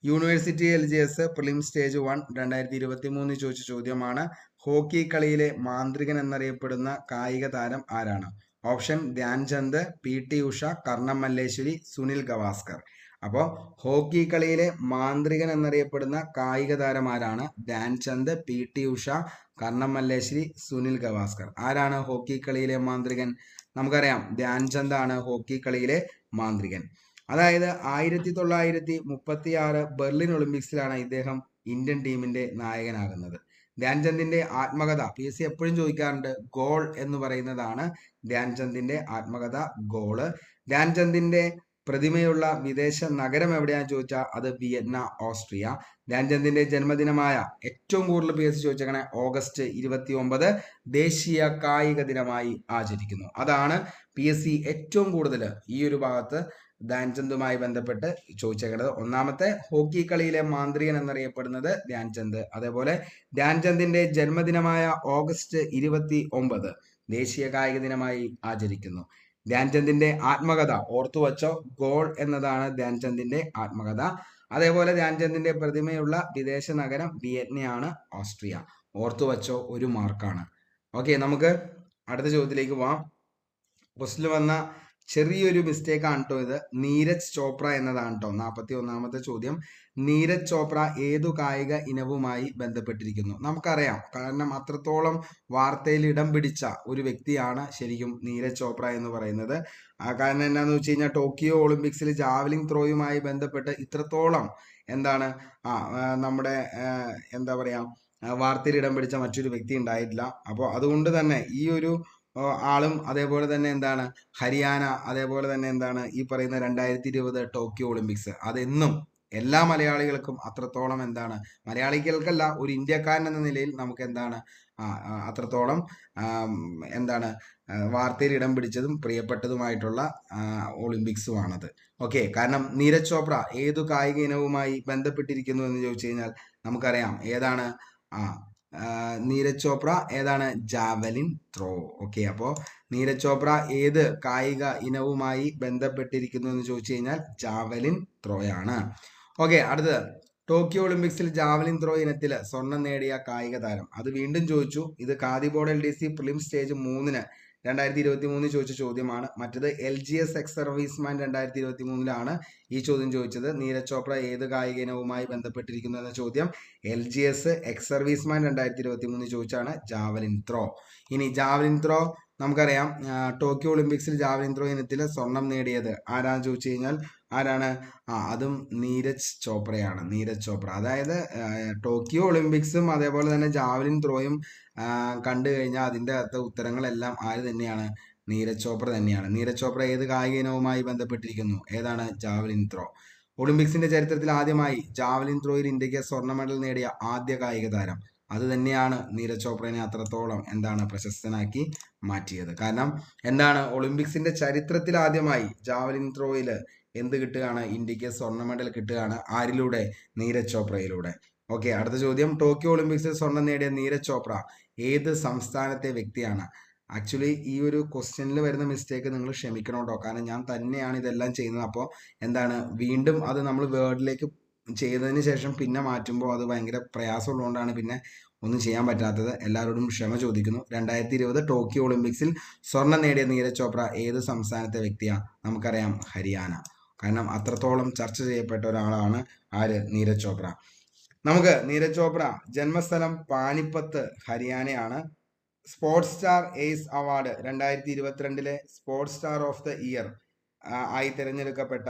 യൂണിവേഴ്സിറ്റി LGS പ്രിലിം സ്റ്റേജ് 1 2023 ചോദിച്ച ചോദ്യമാണ്. ഹോക്കി കളിയിലെ മാന്ത്രികൻ എന്നറിയപ്പെടുന്ന കായിക താരം ആരാണ്? Option Dhyan Chand, PT Usha, Karnam Malleshwari, Sunil Gavaskar. അപ്പോൾ ഹോക്കി കളിയിലെ മാന്ത്രികൻ എന്നറിയപ്പെടുന്ന കായിക താരമാരാണ്? ധ്യാൻചന്ദ്, PT ഉഷ, കർണം മല്ലേശ്വരി, സുനിൽ ഗവാസ്കർ. ആരാണ് ഹോക്കി കളിയിലെ മാന്ത്രികൻ? നമുക്കറിയാം ധ്യാൻചന്ദ് ആണ് ഹോക്കി കളിയിലെ മാന്ത്രികൻ. അതായത് 1936 ബെർലിൻ ഒളിമ്പിക്സിലാണ് ഇദ്ദേഹം ഇന്ത്യൻ ടീമിന്റെ നായകനാകുന്നത്. ധ്യാൻചന്ദിന്റെ ആത്മകഥ PSC എപ്പോഴും ചോദിക്കാറുണ്ട്. ഗോൾ എന്ന് പറയുന്നതാണ് ധ്യാൻചന്ദിന്റെ ആത്മകഥ, ഗോള്. ധ്യാൻചന്ദിന്റെ പ്രതിമയുള്ള വിദേശ നഗരം എവിടെയാണെന്ന് ചോദിച്ചാൽ അത് വിയന്ന, ഓസ്ട്രിയ. ധ്യാൻചന്ദിന്റെ ജന്മദിനമായ ഏറ്റവും കൂടുതൽ PSC ചോദിച്ചേക്കണേ ഓഗസ്റ്റ് 29 ദേശീയ കായിക ദിനമായി ആചരിക്കുന്നു. അതാണ് PSC ഏറ്റവും കൂടുതൽ ഈ ഒരു ഭാഗത്ത് ധ്യാൻചന്ദുമായി ബന്ധപ്പെട്ട് ചോദിച്ചേക്കുന്നത്. ഒന്നാമത്തെ ഹോക്കി കളിയിലെ മാന്ത്രികൻ എന്നറിയപ്പെടുന്നത് ധ്യാൻചന്ദ്. അതേപോലെ ധ്യാൻചന്ദിന്റെ ജന്മദിനമായ ഓഗസ്റ്റ് 29 ദേശീയ കായിക ദിനമായി ആചരിക്കുന്നു. ധ്യാൻചന്ദിന്റെ ആത്മകഥ ഓർത്തു വച്ചോ, ഗോൾ എന്നതാണ് ധ്യാൻചന്ദിന്റെ ആത്മകഥ. അതേപോലെ ധ്യാൻചന്ദിന്റെ പ്രതിമയുള്ള വിദേശ നഗരം വിയറ്റ്നയാണ്, ഓസ്ട്രിയ. ഓർത്തു വച്ചോ, ഒരു മാർക്കാണ്. ഓക്കെ, നമുക്ക് അടുത്ത ചോദ്യത്തിലേക്ക് പോവാം. ക്വസ്റ്റിൽ വന്ന ചെറിയൊരു മിസ്റ്റേക്ക് ആണ് കേട്ടോ ഇത്. നീരജ് ചോപ്ര എന്നതാണ് കേട്ടോ 41ാമത്തെ ചോദ്യം. നീരജ് ചോപ്ര ഏതു കായിക ഇനവുമായി ബന്ധപ്പെട്ടിരിക്കുന്നു? നമുക്കറിയാം, കാരണം അത്രത്തോളം വാർത്തയിൽ ഇടം പിടിച്ച ഒരു വ്യക്തിയാണ് ശരിക്കും നീരജ് ചോപ്ര എന്ന് പറയുന്നത്. കാരണം എന്താണെന്ന് വെച്ച് കഴിഞ്ഞാൽ ടോക്കിയോ ഒളിമ്പിക്സിൽ ജാവലിംഗ് ത്രോയുമായി ബന്ധപ്പെട്ട് ഇത്രത്തോളം എന്താണ് നമ്മുടെ എന്താ പറയാ വാർത്തയിൽ ഇടം പിടിച്ച മറ്റൊരു വ്യക്തി ഉണ്ടായിട്ടില്ല. അപ്പോൾ അതുകൊണ്ട് തന്നെ ഈ ഒരു ആളും അതേപോലെ തന്നെ എന്താണ് ഹരിയാന, അതേപോലെ തന്നെ എന്താണ് ഈ പറയുന്ന 2020 ടോക്കിയോ ഒളിമ്പിക്സ്, അതെന്നും എല്ലാ മലയാളികൾക്കും അത്രത്തോളം എന്താണ്, മലയാളികൾക്കല്ല ഒരു ഇന്ത്യക്കാരൻ എന്ന നിലയിൽ നമുക്ക് എന്താണ് അത്രത്തോളം എന്താണ് വാർത്തയിൽ ഇടം പിടിച്ചതും പ്രിയപ്പെട്ടതുമായിട്ടുള്ള ഒളിമ്പിക്സുമാണത്. ഓക്കെ, കാരണം നീരജ് ചോപ്ര ഏതു കായിക ഇനവുമായി ബന്ധപ്പെട്ടിരിക്കുന്നു എന്ന് ചോദിച്ചു കഴിഞ്ഞാൽ നമുക്കറിയാം ഏതാണ് നീരജ് ചോപ്ര ഏതാണ്? Javelin throw. ഓക്കെ, അപ്പോൾ നീരജ് ചോപ്ര ഏത് കായിക ഇനവുമായി ബന്ധപ്പെട്ടിരിക്കുന്നു എന്ന് ചോദിച്ചു കഴിഞ്ഞാൽ ജാവലിൻ ത്രോയാണ്. ഓക്കെ, അടുത്തത് ടോക്കിയോ ഒളിമ്പിക്സിൽ ജാവലിൻ ത്രോ ഇനത്തിൽ സ്വർണം നേടിയ കായിക താരം. അത് വീണ്ടും ചോദിച്ചു. ഇത് khadi board LDC prelim stage 3 2023 ചോദിച്ച ചോദ്യമാണ്. മറ്റത് LGS എക്സ് സർവീസ്മാൻ 2023 ഈ ചോദ്യം ചോദിച്ചത്. നീരജ് ചോപ്ര ഏത് കായിക ഇനവുമായി ബന്ധപ്പെട്ടിരിക്കുന്നു എന്ന ചോദ്യം LGS എക്സ് സർവീസ്മാൻ 2023 ചോദിച്ചാണ് ജാവലിൻ ത്രോ. ഇനി ജാവലിൻ ത്രോ നമുക്കറിയാം ടോക്കിയോ ഒളിമ്പിക്സിൽ ജാവലിൻ ത്രോ ഇനത്തിൽ സ്വർണം നേടിയത് ആരാന്ന് ചോദിച്ചു കഴിഞ്ഞാൽ ആരാണ്? അതും നീരജ് ചോപ്രയാണ്. നീരജ് ചോപ്ര. അതായത് ടോക്കിയോ ഒളിമ്പിക്സും അതേപോലെ തന്നെ ജാവലിൻ ത്രോയും കണ്ടു കഴിഞ്ഞാൽ അതിൻ്റെ അകത്തെ ഉത്തരങ്ങളെല്ലാം ആര് തന്നെയാണ്? നീരജ് ചോപ്ര തന്നെയാണ്. നീരജ് ചോപ്ര ഏത് കായിക ഇനവുമായി ബന്ധപ്പെട്ടിരിക്കുന്നു? ഏതാണ്? Javelin throw. ഒളിമ്പിക്സിന്റെ ചരിത്രത്തിൽ ആദ്യമായി ജാവലിൻ ത്രോയിൽ ഇന്ത്യക്ക് സ്വർണ്ണ മെഡൽ നേടിയ ആദ്യ കായിക താരം അത് തന്നെയാണ് നീരജ് ചോപ്രനെ അത്രത്തോളം എന്താണ് പ്രശസ്തനാക്കി മാറ്റിയത്. കാരണം എന്താണ് ഒളിമ്പിക്സിന്റെ ചരിത്രത്തിൽ ആദ്യമായി ജാവലിൻ ത്രോയിൽ എന്ത് കിട്ടുകയാണ്? ഇന്ത്യക്ക് സ്വർണ്ണ മെഡൽ കിട്ടുകയാണ്. ആരിലൂടെ? നീരജ് ചോപ്രയിലൂടെ. ഓക്കെ, അടുത്ത ചോദ്യം. ടോക്കിയോ ഒളിമ്പിക്സിൽ സ്വർണം നേടിയ നീരജ് ചോപ്ര ഏത് സംസ്ഥാനത്തെ വ്യക്തിയാണ്? ആക്ച്വലി ഈ ഒരു ക്വസ്റ്റ്യനിൽ വരുന്ന മിസ്റ്റേക്ക് നിങ്ങൾ ക്ഷമിക്കണം കേട്ടോ, കാരണം ഞാൻ തന്നെയാണ് ഇതെല്ലാം ചെയ്യുന്നത്. അപ്പോൾ എന്താണ് വീണ്ടും അത് നമ്മൾ വേർഡിലേക്ക് ചെയ്തതിന് ശേഷം പിന്നെ മാറ്റുമ്പോൾ അത് ഭയങ്കര പ്രയാസമുള്ളതുകൊണ്ടാണ് പിന്നെ ഒന്നും ചെയ്യാൻ പറ്റാത്തത്. എല്ലാവരോടും ക്ഷമ ചോദിക്കുന്നു. 2020 ടോക്കിയോ ഒളിമ്പിക്സിൽ സ്വർണം നേടിയ നീരജ് ചോപ്ര ഏത് സംസ്ഥാനത്തെ വ്യക്തിയാണ്? നമുക്കറിയാം ഹരിയാന. കാരണം അത്രത്തോളം ചർച്ച ചെയ്യപ്പെട്ട ഒരാളാണ് ആര്? നീരജ് ചോപ്ര. നമുക്ക് നീരജ് ചോപ്ര ജന്മസ്ഥലം പാനിപ്പത്ത്, ഹരിയാനയാണ്. Sports star ace award 2022 sports star of the year ആയി തിരഞ്ഞെടുക്കപ്പെട്ട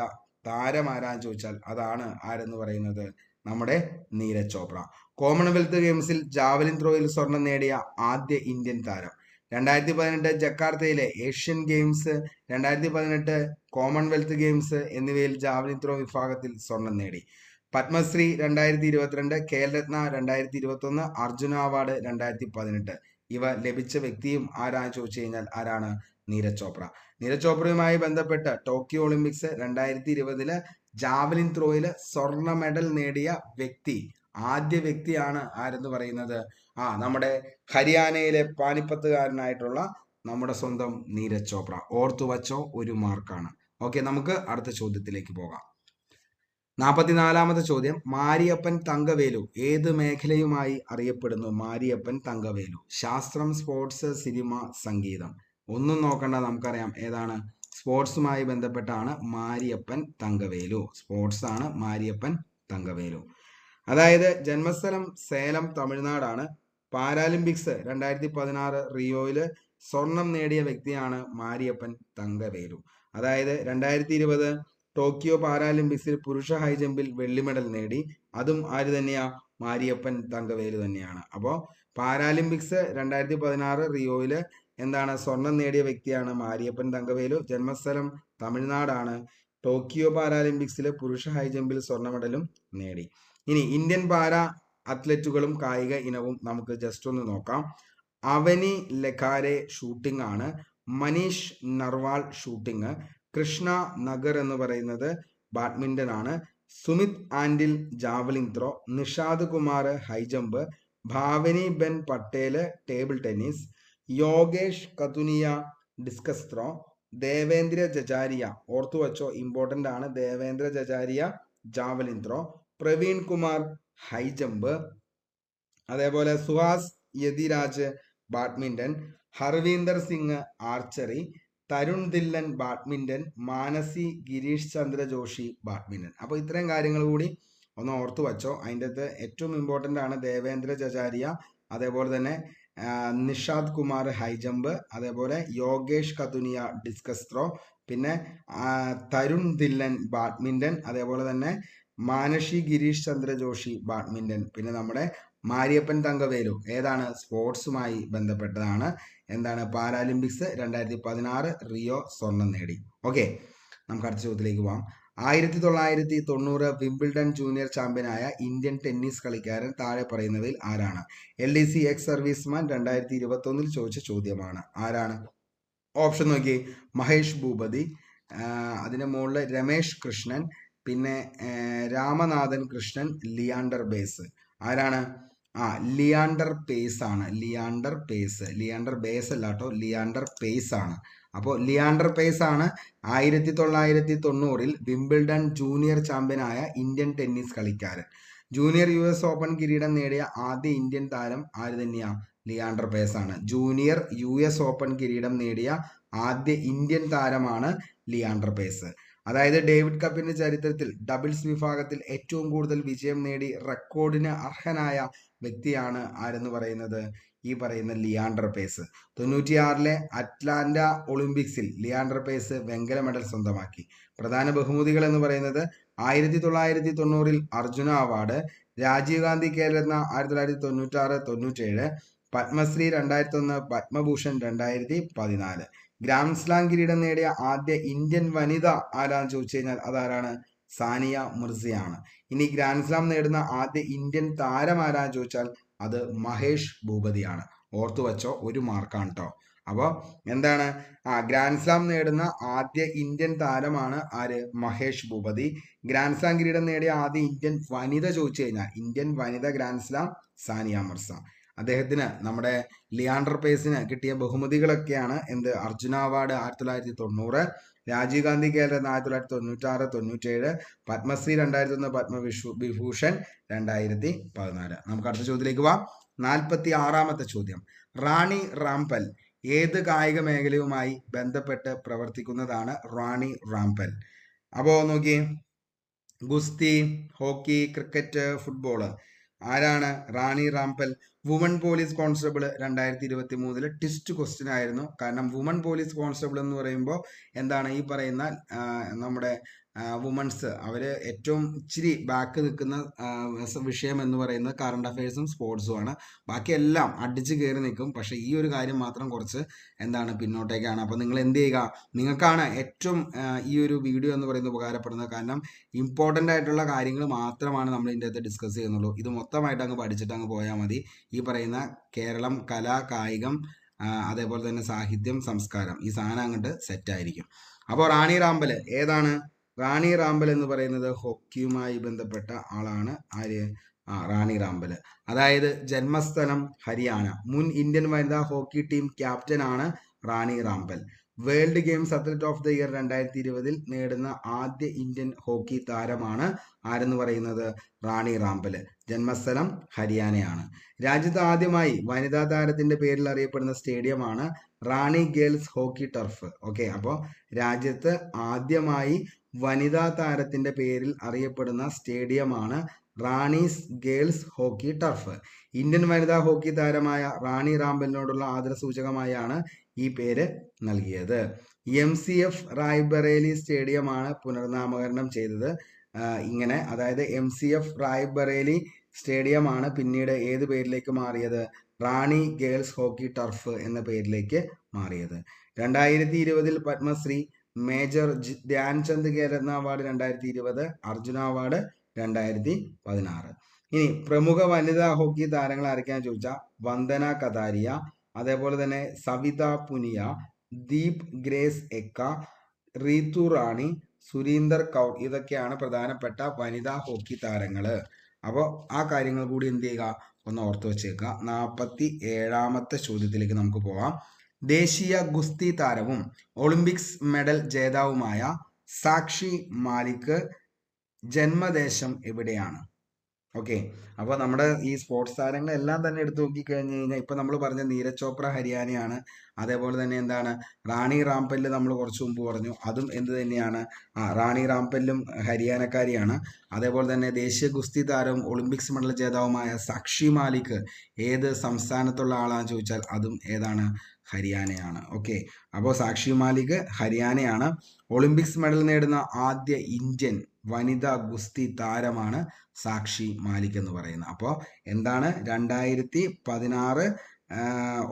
താരമാരാന്ന് ചോദിച്ചാൽ അതാണ് ആരെന്ന് പറയുന്നത് നമ്മുടെ നീരജ് ചോപ്ര. കോമൺവെൽത്ത് ഗെയിംസിൽ ജാവലിൻ ത്രോയിൽ സ്വർണം നേടിയ ആദ്യ ഇന്ത്യൻ താരം. 2018 ജക്കാർത്തയിലെ ഏഷ്യൻ ഗെയിംസ്, 2018 കോമൺവെൽത്ത് ഗെയിംസ് എന്നിവയിൽ ജാവലിൻ ത്രോ വിഭാഗത്തിൽ സ്വർണം നേടി. പത്മശ്രീ 2022, ഖേൽരത്ന 2021, അർജുന അവാർഡ് 2018 ഇവ ലഭിച്ച വ്യക്തിയും ആരാന്ന് ചോദിച്ചു കഴിഞ്ഞാൽ ആരാണ്? നീരജ് ചോപ്ര. നീരജ് ചോപ്രയുമായി ബന്ധപ്പെട്ട് ടോക്കിയോ ഒളിമ്പിക്സ് 2020 ജാവലിൻ ത്രോയിൽ സ്വർണ്ണ മെഡൽ നേടിയ വ്യക്തി, ആദ്യ വ്യക്തിയാണ് ആരെന്ന് പറയുന്നത് നമ്മുടെ ഹരിയാനയിലെ പാനിപ്പത്തുകാരനായിട്ടുള്ള നമ്മുടെ സ്വന്തം നീരജ് ചോപ്ര. ഓർത്തു വച്ചോ, ഒരു മാർക്കാണ്. ഓക്കെ, നമുക്ക് അടുത്ത ചോദ്യത്തിലേക്ക് പോകാം. 44ാമത്തെ ചോദ്യം. മാരിയപ്പൻ തങ്കവേലു ഏത് മേഖലയുമായി അറിയപ്പെടുന്നു? മാരിയപ്പൻ തങ്കവേലു. ശാസ്ത്രം, സ്പോർട്സ്, സിനിമ, സംഗീതം. ഒന്നും നോക്കണ്ട, നമുക്കറിയാം ഏതാണ്? സ്പോർട്സുമായി ബന്ധപ്പെട്ടാണ് മാരിയപ്പൻ തങ്കവേലു. സ്പോർട്സ് ആണ് മാരിയപ്പൻ തങ്കവേലു. അതായത് ജന്മസ്ഥലം സേലം തമിഴ്നാടാണ്. പാരാലിമ്പിക്സ് 2016 റിയോയില് സ്വർണം നേടിയ വ്യക്തിയാണ് മാരിയപ്പൻ തങ്കവേലു. അതായത് 2020 ടോക്കിയോ പാരാലിമ്പിക്സിൽ പുരുഷ ഹൈജമ്പിൽ വെള്ളി മെഡൽ നേടി. അതും ആര് തന്നെയാ? മാരിയപ്പൻ തങ്കവേലു തന്നെയാണ്. അപ്പോൾ പാരാലിമ്പിക്സ് 2016 റിയോയില് എന്താണ് സ്വർണം നേടിയ വ്യക്തിയാണ് മാരിയപ്പൻ തങ്കവേലു. ജന്മസ്ഥലം തമിഴ്നാടാണ്. ടോക്കിയോ പാരാലിമ്പിക്സിലെ പുരുഷ ഹൈജമ്പിൽ സ്വർണ്ണ മെഡലും നേടി. ഇനി ഇന്ത്യൻ പാരാ അത്ലറ്റുകളും കായിക ഇനവും നമുക്ക് ജസ്റ്റ് ഒന്ന് നോക്കാം. അവനി ലഖാരെ ഷൂട്ടിംഗ് ആണ്. മനീഷ് നർവാൾ ഷൂട്ടിംഗ്. കൃഷ്ണ നഗർ എന്ന് പറയുന്നത് ബാഡ്മിന്റൺ ആണ്. Sumit Antil javelin throw. Nishad Kumar high jump. Bhavani Ben Patel table tennis. Yogesh Kathuniya discus throw. Devendra Jhajharia, ഓർത്തു വച്ചോ, ഇമ്പോർട്ടൻ്റ് ആണ്, Devendra Jhajharia javelin throw. Praveen Kumar high jump. അതേപോലെ Suhas Yathiraj badminton. Harvinder Singh archery. Tarun Dhillon badminton. Manasi Girish Chandra Joshi badminton. അപ്പോൾ ഇത്രയും കാര്യങ്ങൾ കൂടി ഒന്ന് ഓർത്തു വച്ചോ. അതിൻ്റെ അകത്ത് ഏറ്റവും ഇമ്പോർട്ടൻ്റ് ആണ് ദേവേന്ദ്ര ജജാരിയ, അതേപോലെ തന്നെ നിഷാദ് കുമാർ ഹൈജമ്പ്, അതേപോലെ യോഗേഷ് കതുനിയ ഡിസ്കസ് ത്രോ, പിന്നെ തരുൺ ദില്ലൻ ബാഡ്മിന്റൺ, അതേപോലെ തന്നെ മാനസി ഗിരീഷ് ചന്ദ്ര ജോഷി ബാഡ്മിന്റൺ. പിന്നെ നമ്മുടെ മാരിയപ്പൻ തങ്കവേലു ഏതാണ്? സ്പോർട്സുമായി ബന്ധപ്പെട്ടതാണ്. എന്താണ്? പാരാലിമ്പിക്സ് 2016 റിയോ സ്വർണം നേടി. ഓക്കെ, നമുക്ക് അടുത്ത ചോദ്യത്തിലേക്ക് പോവാം. 1990 വിംബിൾഡൺ ജൂനിയർ ചാമ്പ്യനായ ഇന്ത്യൻ ടെന്നീസ് കളിക്കാരൻ താഴെ പറയുന്നതിൽ ആരാണ്? LDC എക്സ് സർവീസ്മാൻ 2021 ചോദിച്ച ചോദ്യമാണ്. ആരാണ്? ഓപ്ഷൻ നോക്കി. മഹേഷ് ഭൂപതി, അതിന്റെ മുകളിൽ രമേശ് കൃഷ്ണൻ, പിന്നെ രാമനാഥൻ കൃഷ്ണൻ, ലിയാണ്ടർ പേസ്. ആരാണ്? ലിയാണ്ടർ പേസ് ആണ്. ലിയാണ്ടർ പേസ്, ലിയാണ്ടർ ബേസ് അല്ല കേട്ടോ, ലിയാണ്ടർ പേസ് ആണ്. അപ്പോൾ ലിയാണ്ടർ പേസ് ആണ് 1990 വിംബിൾഡൺ ജൂനിയർ ചാമ്പ്യനായ ഇന്ത്യൻ ടെന്നീസ് കളിക്കാരൻ. ജൂനിയർ US ഓപ്പൺ കിരീടം നേടിയ ആദ്യ ഇന്ത്യൻ താരം ആര് തന്നെയാ? ലിയാണ്ടർ പേസ് ആണ്. ജൂനിയർ US ഓപ്പൺ കിരീടം നേടിയ ആദ്യ ഇന്ത്യൻ താരമാണ് ലിയാണ്ടർ പേസ്. അതായത് ഡേവിഡ് കപ്പിന്റെ ചരിത്രത്തിൽ ഡബിൾസ് വിഭാഗത്തിൽ ഏറ്റവും കൂടുതൽ വിജയം നേടി റെക്കോർഡിന് അർഹനായ വ്യക്തിയാണ് ആരെന്ന് പറയുന്നത്? ഈ പറയുന്ന ലിയാണ്ടർ പേസ്. 96 അറ്റ്ലാന്റ ഒളിമ്പിക്സിൽ ലിയാണ്ടർ പേസ് വെങ്കല മെഡൽ സ്വന്തമാക്കി. പ്രധാന ബഹുമതികൾ എന്ന് പറയുന്നത് 1990 Arjuna award, Rajiv Gandhi Khel Ratna 1996-97, Padma Shri 2001, Padma Bhushan 2014. Grand slam കിരീടം നേടിയ ആദ്യ ഇന്ത്യൻ വനിത ആരാന്ന് ചോദിച്ചു കഴിഞ്ഞാൽ അതാരാണ്? സാനിയ മിർസയാണ്. ഇനി ഗ്രാൻഡ് സ്ലാം നേടുന്ന ആദ്യ ഇന്ത്യൻ താരം ആരാന്ന് ചോദിച്ചാൽ അത് മഹേഷ് ഭൂപതിയാണ്. ഓർത്തു വച്ചോ, 1 മാർക്കാണ് കേട്ടോ. അപ്പോൾ എന്താണ്? ഗ്രാൻഡ് സ്ലാം നേടുന്ന ആദ്യ ഇന്ത്യൻ താരമാണ് ആര്? മഹേഷ് ഭൂപതി. ഗ്രാൻഡ് സ്ലാം കിരീടം നേടിയ ആദ്യ ഇന്ത്യൻ വനിത ചോദിച്ചു കഴിഞ്ഞാൽ ഇന്ത്യൻ വനിത ഗ്രാൻഡ് സ്ലാം സാനിയ മിർസ. അദ്ദേഹത്തിന് നമ്മുടെ ലിയാണ്ടർ പേസിന് കിട്ടിയ ബഹുമതികളൊക്കെയാണ് എന്ത്? അർജുന അവാർഡ് 1990, രാജീവ് ഗാന്ധി ഖേൽരത്ന 1996-97, പത്മശ്രീ 2001, പത്മവിഭൂഷൺ 2014. നമുക്ക് അടുത്ത ചോദ്യത്തിലേക്ക് പോവാം. 46ാമത്തെ ചോദ്യം. റാണി റാംപൽ ഏത് കായിക മേഖലയുമായി ബന്ധപ്പെട്ട് പ്രവർത്തിക്കുന്നതാണ് റാണി റാംപൽ? അപ്പോൾ നോക്കി, ഗുസ്തി, ഹോക്കി, ക്രിക്കറ്റ്, ഫുട്ബോള്. ആരാണ് Rani Rampal? Woman police constable 2023 twist question ആയിരുന്നു. കാരണം വുമൺ പോലീസ് കോൺസ്റ്റബിൾ എന്ന് പറയുമ്പോൾ എന്താണ് ഈ പറയുന്ന നമ്മുടെ വുമൺസ് അവർ ഏറ്റവും ഇച്ചിരി ബാക്ക് നിൽക്കുന്ന വിഷയം എന്ന് പറയുന്നത് കറണ്ട് അഫയേഴ്സും സ്പോർട്സും ആണ്. ബാക്കിയെല്ലാം അടിച്ച് കയറി നിൽക്കും. പക്ഷേ ഈ ഒരു കാര്യം മാത്രം കുറച്ച് എന്താണ് പിന്നോട്ടേക്കാണ്. അപ്പോൾ നിങ്ങൾ എന്ത് ചെയ്യുക? നിങ്ങൾക്കാണ് ഏറ്റവും ഈ ഒരു വീഡിയോ എന്ന് പറയുന്നത് ഉപകാരപ്പെടുന്നത്. കാരണം ഇമ്പോർട്ടൻ്റ് ആയിട്ടുള്ള കാര്യങ്ങൾ മാത്രമാണ് നമ്മൾ ഇതിൻ്റെ അകത്ത് ഡിസ്കസ് ചെയ്യുന്നുള്ളൂ. ഇത് മൊത്തമായിട്ട് അങ്ങ് പഠിച്ചിട്ട് അങ്ങ് പോയാൽ മതി. ഈ പറയുന്ന കേരളം, കല, കായികം, അതേപോലെ തന്നെ സാഹിത്യം, സംസ്കാരം, ഈ സാധനം അങ്ങോട്ട് സെറ്റായിരിക്കും. അപ്പോൾ റാണി റാംപൽ ഏതാണ്? റാണി റാംപൽ എന്ന് പറയുന്നത് ഹോക്കിയുമായി ബന്ധപ്പെട്ട ആളാണ്. ആര്? റാണി റാംപൽ. അതായത് ജന്മസ്ഥലം ഹരിയാന. മുൻ ഇന്ത്യൻ വനിതാ ഹോക്കി ടീം ക്യാപ്റ്റൻ ആണ് Rani Rampal. World games athlete of the year 2020 നേടുന്ന ആദ്യ ഇന്ത്യൻ ഹോക്കി താരമാണ് ആരെന്ന് പറയുന്നത് റാണി റാംപൽ. ജന്മസ്ഥലം ഹരിയാനയാണ്. രാജ്യത്ത് ആദ്യമായി വനിതാ താരത്തിന്റെ പേരിൽ അറിയപ്പെടുന്ന സ്റ്റേഡിയമാണ് Rani girls hockey turf. Okay, അപ്പോൾ രാജ്യത്ത് ആദ്യമായി വനിതാ താരത്തിന്റെ പേരിൽ അറിയപ്പെടുന്ന സ്റ്റേഡിയമാണ് Rani's girls hockey turf. Indian വനിതാ ഹോക്കി താരമായ റാണി റാംപലിനോടുള്ള ആദരസൂചകമായാണ് ഈ പേര് നൽകിയത്. MCF റായ്ബറേലി സ്റ്റേഡിയമാണ് പുനർനാമകരണം ചെയ്തത്. ഇങ്ങനെ, അതായത് MCF റായ്ബറേലി സ്റ്റേഡിയമാണ് പിന്നീട് ഏത് പേരിലേക്ക് മാറിയത്? റാണി ഗേൾസ് ഹോക്കി ടർഫ് എന്ന പേരിലേക്ക് മാറിയത്. 2020 Padma Shri major Dhyan Chand Khel Ratna award 2020, Arjuna award 2016. ഇനി പ്രമുഖ വനിതാ ഹോക്കി താരങ്ങൾ ആരൊക്കെയാണെന്ന് ചോദിച്ചാൽ വന്ദന കതാരിയ, അതേപോലെ തന്നെ സവിത പുനിയ, ദീപ് ഗ്രേസ് എക്ക, റീതു റാണി, സുരീന്ദർ കൗർ. ഇതൊക്കെയാണ് പ്രധാനപ്പെട്ട വനിതാ ഹോക്കി താരങ്ങൾ. അപ്പോൾ ആ കാര്യങ്ങൾ കൂടി എന്ത് ചെയ്യുക, ഒന്ന് ഓർത്ത് വെച്ചേക്കുക. 47ാമത്തെ ചോദ്യത്തിലേക്ക് നമുക്ക് പോകാം. ദേശീയ ഗുസ്തി താരവും ഒളിമ്പിക്സ് മെഡൽ ജേതാവുമായ സാക്ഷി മാലിക് ജന്മദേശം എവിടെയാണ്? ഓക്കെ, അപ്പോൾ നമ്മുടെ ഈ സ്പോർട്സ് താരങ്ങളെല്ലാം തന്നെ എടുത്തു നോക്കിക്കഴിഞ്ഞ് കഴിഞ്ഞാൽ ഇപ്പം നമ്മൾ പറഞ്ഞ നീരജ് ചോപ്ര ഹരിയാനയാണ്. അതേപോലെ തന്നെ എന്താണ് റാണി റാംപല് നമ്മൾ കുറച്ച് മുമ്പ് പറഞ്ഞു, അതും എന്ത് തന്നെയാണ്, റാണി റാംപലും ഹരിയാനക്കാരിയാണ്. അതേപോലെ തന്നെ ദേശീയ ഗുസ്തി താരവും ഒളിമ്പിക്സ് മെഡൽ ജേതാവുമായ സാക്ഷി മാലിക് ഏത് സംസ്ഥാനത്തുള്ള ആളാണെന്ന് ചോദിച്ചാൽ അതും ഏതാണ്, ഹരിയാനയാണ്. ഓക്കെ, അപ്പോൾ സാക്ഷി മാലിക് ഹരിയാനയാണ്. ഒളിമ്പിക്സ് മെഡൽ നേടുന്ന ആദ്യ ഇന്ത്യൻ വനിതാ ഗുസ്തി താരമാണ് സാക്ഷി മാലിക് എന്ന് പറയുന്നത്. അപ്പോൾ എന്താണ് 2016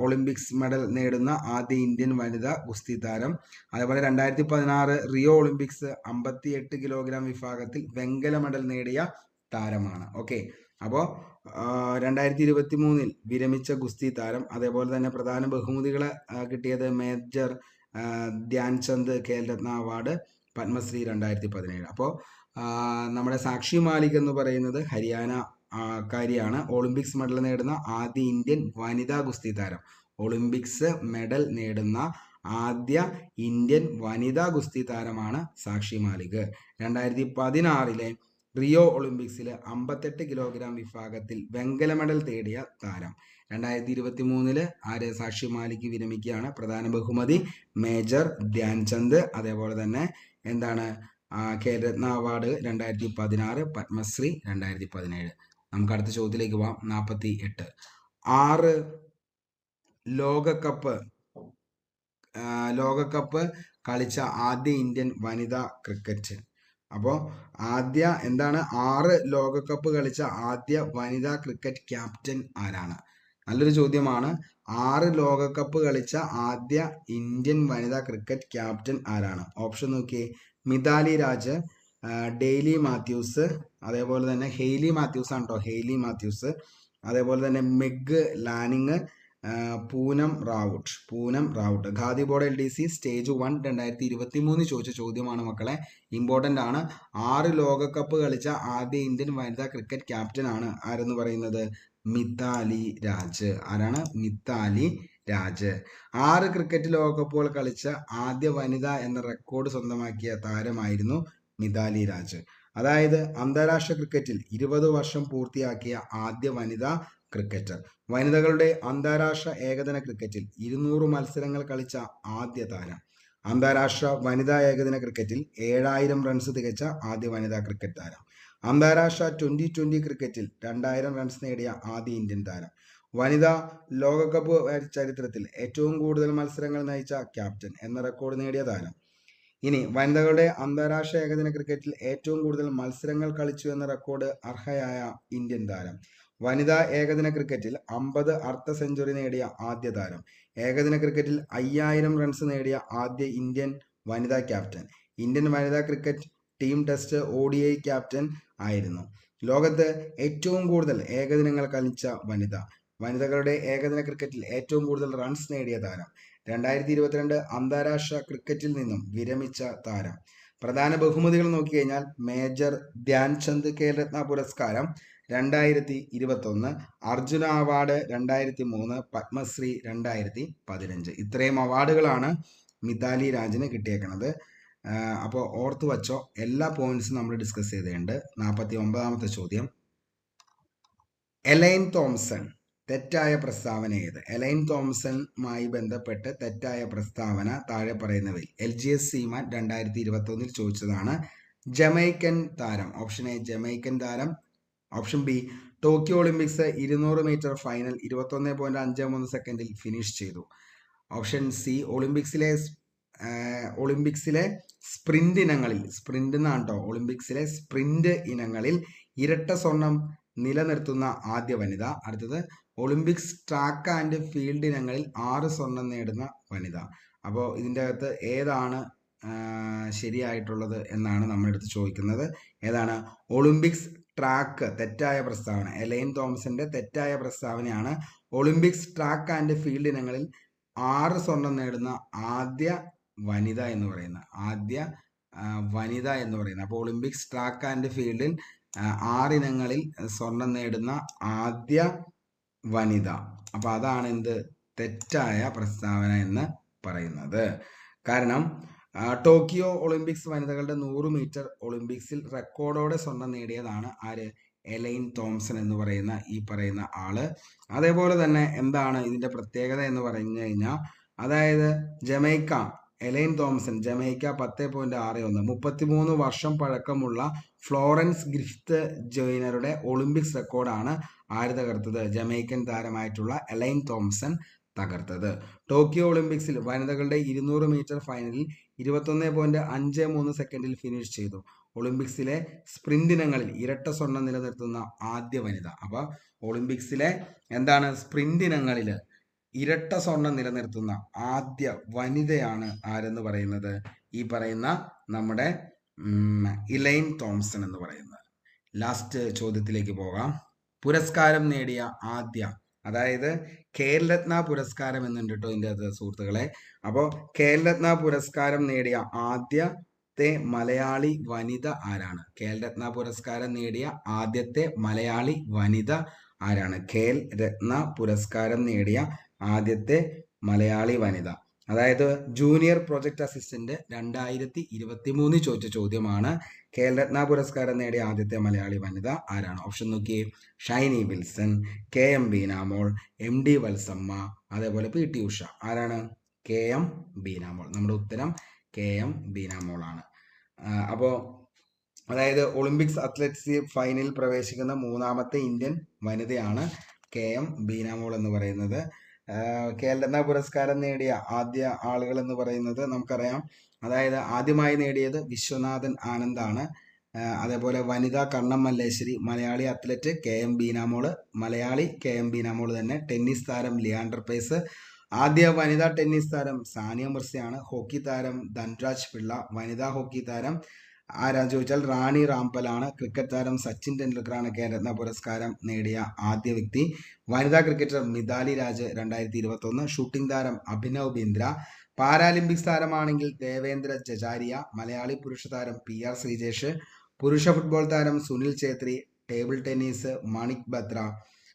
ഒളിമ്പിക്സ് മെഡൽ നേടുന്ന ആദ്യ ഇന്ത്യൻ വനിതാ ഗുസ്തി താരം. അതേപോലെ 2016 റിയോ ഒളിമ്പിക്സ് 58 കിലോഗ്രാം വിഭാഗത്തിൽ വെങ്കല മെഡൽ നേടിയ താരമാണ്. ഓക്കെ, അപ്പോൾ 2023 വിരമിച്ച ഗുസ്തി താരം. അതേപോലെ തന്നെ പ്രധാന ബഹുമതികൾ കിട്ടിയത് മേജർ ധ്യാൻചന്ദ് ഖേൽരത്ന അവാർഡ്, പത്മശ്രീ 2017. അപ്പോൾ നമ്മുടെ സാക്ഷി മാലിക് എന്ന് പറയുന്നത് ഹരിയാന കാരിയാണ്. ഒളിമ്പിക്സ് മെഡൽ നേടുന്ന ആദ്യ ഇന്ത്യൻ വനിതാ ഗുസ്തി താരം. ഒളിമ്പിക്സ് മെഡൽ നേടുന്ന ആദ്യ ഇന്ത്യൻ വനിതാ ഗുസ്തി താരമാണ് സാക്ഷി മാലിക്. 2016 റിയോ ഒളിമ്പിക്സിൽ 58 കിലോഗ്രാം വിഭാഗത്തിൽ വെങ്കല മെഡൽ നേടിയ താരം. 2023 ആര് സാക്ഷി മാലിക് വിരമിക്കുകയാണ്. പ്രധാന ബഹുമതി മേജർ ധ്യാൻചന്ദ്, അതേപോലെ തന്നെ എന്താണ് ഖേൽരത്ന അവാർഡ് 2016, പത്മശ്രീ 2017. നമുക്ക് അടുത്ത ചോദ്യത്തിലേക്ക് പോവാം. 48. 6 ലോകകപ്പ് കളിച്ച ആദ്യ ഇന്ത്യൻ വനിതാ ക്രിക്കറ്റ്. അപ്പോൾ എന്താണ് 6 ലോകകപ്പ് കളിച്ച ആദ്യ വനിതാ ക്രിക്കറ്റ് ക്യാപ്റ്റൻ ആരാണ്? നല്ലൊരു ചോദ്യമാണ്. 6 ലോകകപ്പ് കളിച്ച ആദ്യ ഇന്ത്യൻ വനിതാ ക്രിക്കറ്റ് ക്യാപ്റ്റൻ ആരാണ്? ഓപ്ഷൻ നോക്കിയേ. മിതാലി രാജ്, ഡെയ്ലി മാത്യൂസ്, അതേപോലെ തന്നെ ഹെയ്ലി മാത്യൂസ് ആണ് കേട്ടോ, ഹെയ്ലി മാത്യൂസ്. അതേപോലെ തന്നെ Meg Lanning, Poonam Raut. Khadi board LDC stage 1 2023 ചോദിച്ച ചോദ്യമാണ് മക്കളെ, ഇമ്പോർട്ടൻ്റ് ആണ്. 6 ലോകകപ്പ് കളിച്ച ആദ്യ ഇന്ത്യൻ വനിതാ ക്രിക്കറ്റ് ക്യാപ്റ്റൻ ആണ് ആരെന്ന് പറയുന്നത് മിതാലി രാജ്. ആരാണ്? മിതാലി രാജ്. 6 ക്രിക്കറ്റ് ലോകകപ്പുകൾ കളിച്ച ആദ്യ വനിത എന്ന റെക്കോർഡ് സ്വന്തമാക്കിയ താരമായിരുന്നു മിതാലി രാജ്. അതായത് അന്താരാഷ്ട്ര ക്രിക്കറ്റിൽ 20 വർഷം പൂർത്തിയാക്കിയ ആദ്യ വനിതാ ക്രിക്കറ്റർ. വനിതകളുടെ അന്താരാഷ്ട്ര ഏകദിന ക്രിക്കറ്റിൽ 200 മത്സരങ്ങൾ കളിച്ച ആദ്യ താരം. അന്താരാഷ്ട്ര വനിതാ ഏകദിന ക്രിക്കറ്റിൽ 7000 റൺസ് തികച്ച ആദ്യ വനിതാ ക്രിക്കറ്റ് താരം. അന്താരാഷ്ട്ര 2020 ക്രിക്കറ്റിൽ 2000 റൺസ് നേടിയ ആദ്യ ഇന്ത്യൻ താരം. വനിതാ ലോകകപ്പ് ചരിത്രത്തിൽ ഏറ്റവും കൂടുതൽ മത്സരങ്ങൾ നയിച്ച ക്യാപ്റ്റൻ എന്ന റെക്കോർഡ് നേടിയ താരം. ഇനി വനിതകളുടെ അന്താരാഷ്ട്ര ഏകദിന ക്രിക്കറ്റിൽ ഏറ്റവും കൂടുതൽ മത്സരങ്ങൾ കളിച്ചു എന്ന റെക്കോർഡ് അർഹയായ ഇന്ത്യൻ താരം. വനിതാ ഏകദിന ക്രിക്കറ്റിൽ 50 അർദ്ധ സെഞ്ചുറി നേടിയ ആദ്യ താരം. ഏകദിന ക്രിക്കറ്റിൽ 5000 റൺസ് നേടിയ ആദ്യ ഇന്ത്യൻ വനിതാ ക്യാപ്റ്റൻ. ഇന്ത്യൻ വനിതാ cricket team test ODI captain ആയിരുന്നു. ലോകത്ത് ഏറ്റവും കൂടുതൽ ഏകദിനങ്ങൾ കളിച്ച വനിത. വനിതകളുടെ ഏകദിന ക്രിക്കറ്റിൽ ഏറ്റവും കൂടുതൽ റൺസ് നേടിയ താരം. 2022 അന്താരാഷ്ട്ര ക്രിക്കറ്റിൽ നിന്നും വിരമിച്ച താരം. പ്രധാന ബഹുമതികൾ നോക്കിക്കഴിഞ്ഞാൽ മേജർ ധ്യാൻചന്ദ് ഖേൽരത്ന പുരസ്കാരം 2021, അർജുന അവാർഡ് 2003, പത്മശ്രീ 2015. ഇത്രയും അവാർഡുകളാണ് മിതാലി രാജിന് കിട്ടിയേക്കുന്നത്. അപ്പോൾ ഓർത്ത് വച്ചോ, എല്ലാ പോയിന്റ്സും നമ്മൾ ഡിസ്കസ് ചെയ്തിട്ടുണ്ട്. 49ാമത്തെ ചോദ്യം, എലൈൻ തോംസൺ തെറ്റായ പ്രസ്താവന ഏത്? എലൈൻ തോംസണുമായി ബന്ധപ്പെട്ട് തെറ്റായ പ്രസ്താവന താഴെ പറയുന്നവയിൽ. LGS സീമാൻ 2021 ചോദിച്ചതാണ്. ജമൈക്കൻ താരം, ഓപ്ഷൻ എ ജമൈക്കൻ താരം. Option B, Tokyo Olympics 200 metre final 21.53 സെക്കൻഡിൽ ഫിനിഷ് ചെയ്തു. ഓപ്ഷൻ സി, ഒളിമ്പിക്സിലെ സ്പ്രിന്റ് ഇനങ്ങളിൽ, സ്പ്രിന്റ് എന്നാണ് കേട്ടോ, ഒളിമ്പിക്സിലെ സ്പ്രിന്റ് ഇനങ്ങളിൽ ഇരട്ട സ്വർണം നിലനിർത്തുന്ന ആദ്യ വനിത. അടുത്തത്, ഒളിമ്പിക്സ് ട്രാക്ക് ആൻഡ് ഫീൽഡ് ഇനങ്ങളിൽ 6 സ്വർണം നേടുന്ന വനിത. അപ്പോൾ ഇതിൻ്റെ അകത്ത് ഏതാണ് ശരിയായിട്ടുള്ളത് എന്നാണ് നമ്മളെടുത്ത് ചോദിക്കുന്നത്. ഏതാണ്? ഒളിമ്പിക്സ് ട്രാക്ക്, തെറ്റായ പ്രസ്താവന. എലൈൻ തോംസന്റെ തെറ്റായ പ്രസ്താവനയാണ് ഒളിമ്പിക്സ് ട്രാക്ക് ആൻഡ് ഫീൽഡ് ഇനങ്ങളിൽ 6 സ്വർണം നേടുന്ന ആദ്യ വനിത എന്ന് പറയുന്നത്. അപ്പോൾ ഒളിമ്പിക്സ് ട്രാക്ക് ആൻഡ് ഫീൽഡിൽ 6 ഇനങ്ങളിൽ സ്വർണം നേടുന്ന ആദ്യ വനിത. അപ്പൊ അതാണ് എന്ത്? തെറ്റായ പ്രസ്താവന എന്ന് പറയുന്നത്. കാരണം ടോക്കിയോ ഒളിമ്പിക്സ് വനിതകളുടെ 100 മീറ്റർ ഒളിമ്പിക്സിൽ റെക്കോർഡോടെ സ്വർണം നേടിയതാണ് ആര്? എലൈൻ തോംസൺ എന്ന് പറയുന്ന ഈ പറയുന്ന ആള്. അതേപോലെ തന്നെ എന്താണ് ഇതിന്റെ പ്രത്യേകത എന്ന് പറഞ്ഞു കഴിഞ്ഞാൽ, അതായത് ജമൈക്ക, എലൈൻ തോംസൺ ജമൈക്ക 10.61, 33 വർഷം പഴക്കമുള്ള ഫ്ലോറൻസ് ഗ്രിഫ്ത്ത് ജോയ്നറുടെ ഒളിമ്പിക്സ് റെക്കോർഡാണ് ആര് തകർത്തത്? ജമൈക്കൻ താരമായിട്ടുള്ള എലൈൻ തോംസൺ തകർത്തത്. ടോക്കിയോ ഒളിമ്പിക്സിൽ വനിതകളുടെ 200 മീറ്റർ ഫൈനലിൽ 21.53 സെക്കൻഡിൽ ഫിനിഷ് ചെയ്തു. ഒളിമ്പിക്സിലെ സ്പ്രിന്റ് ഇനങ്ങളിൽ ഇരട്ട സ്വർണം നിലനിർത്തുന്ന ആദ്യ വനിത. അപ്പൊ ഒളിമ്പിക്സിലെ എന്താണ്? സ്പ്രിന്റ് ഇനങ്ങളിൽ ഇരട്ട സ്വർണം നിലനിർത്തുന്ന ആദ്യ വനിതയാണ് ആരെന്ന് പറയുന്നത്? ഈ പറയുന്ന നമ്മുടെ എലൈൻ തോംസൺ എന്ന് പറയുന്നത്. ലാസ്റ്റ് ചോദ്യത്തിലേക്ക് പോകാം. പുരസ്കാരം നേടിയ ആദ്യ, അതായത് ഖേൽരത്ന പുരസ്കാരം എന്നുണ്ട് കേട്ടോ ഇതിൻ്റെ അത് സുഹൃത്തുക്കളെ. അപ്പോൾ ഖേൽരത്ന പുരസ്കാരം നേടിയ ആദ്യത്തെ മലയാളി വനിത ആരാണ്? ഖേൽരത്ന പുരസ്കാരം നേടിയ ആദ്യത്തെ മലയാളി വനിത ആരാണ്? ഖേൽ രത്ന പുരസ്കാരം നേടിയ ആദ്യത്തെ മലയാളി വനിത. അതായത് ജൂനിയർ പ്രൊജക്ട് അസിസ്റ്റന്റ് 2023 ചോദിച്ച ചോദ്യമാണ്. ഖേൽരത്ന പുരസ്കാരം നേടിയ ആദ്യത്തെ മലയാളി വനിത ആരാണ്? ഓപ്ഷൻ നോക്കിയേ. ഷൈനി വിൽസൺ, KM ബീനാമോൾ, MD വത്സമ്മ, അതേപോലെ PT ഉഷ. ആരാണ്? KM ബീനാമോൾ. നമ്മുടെ ഉത്തരം KM ബീനാമോൾ ആണ്. അപ്പോൾ അതായത് ഒളിമ്പിക്സ് അത്ലറ്റിക്സ് ഫൈനലിൽ പ്രവേശിക്കുന്ന 3ാമത്തെ ഇന്ത്യൻ വനിതയാണ് KM ബീനാമോൾ എന്ന് പറയുന്നത്. ഖേൽരത്ന പുരസ്കാരം നേടിയ ആദ്യ ആളുകൾ എന്ന് പറയുന്നത് നമുക്കറിയാം. അതായത് ആദ്യമായി നേടിയത് വിശ്വനാഥൻ ആനന്ദാണ്. അതേപോലെ വനിതാ Karnam Malleswari, Malayali athlete KM Beenamol, Malayali KM Beenamol തന്നെ. ടെന്നീസ് താരം ലിയാൻഡർ പേസ്, ആദ്യ വനിതാ ടെന്നീസ് താരം സാനിയ മിർസയാണ്. ഹോക്കി താരം ധൻരാജ് പിള്ള, വനിതാ ഹോക്കി താരം ആരാന്ന് ചോദിച്ചാൽ റാണി റാംപലാണ്. ക്രിക്കറ്റ് താരം സച്ചിൻ ടെണ്ടുൽക്കറാണ് ഖേൽരത്ന പുരസ്കാരം നേടിയ ആദ്യ വ്യക്തി. വനിതാ ക്രിക്കറ്റർ മിതാലി രാജ് 2021. ഷൂട്ടിംഗ് താരം അഭിനവ് ബിന്ദ്ര. പാരാലിമ്പിക്സ് താരമാണെങ്കിൽ ദേവേന്ദ്ര ജജാരിയ. മലയാളി പുരുഷ താരം PR ശ്രീജേഷ്. പുരുഷ ഫുട്ബോൾ താരം സുനിൽ ഛേത്രി. Table tennis Manika Batra.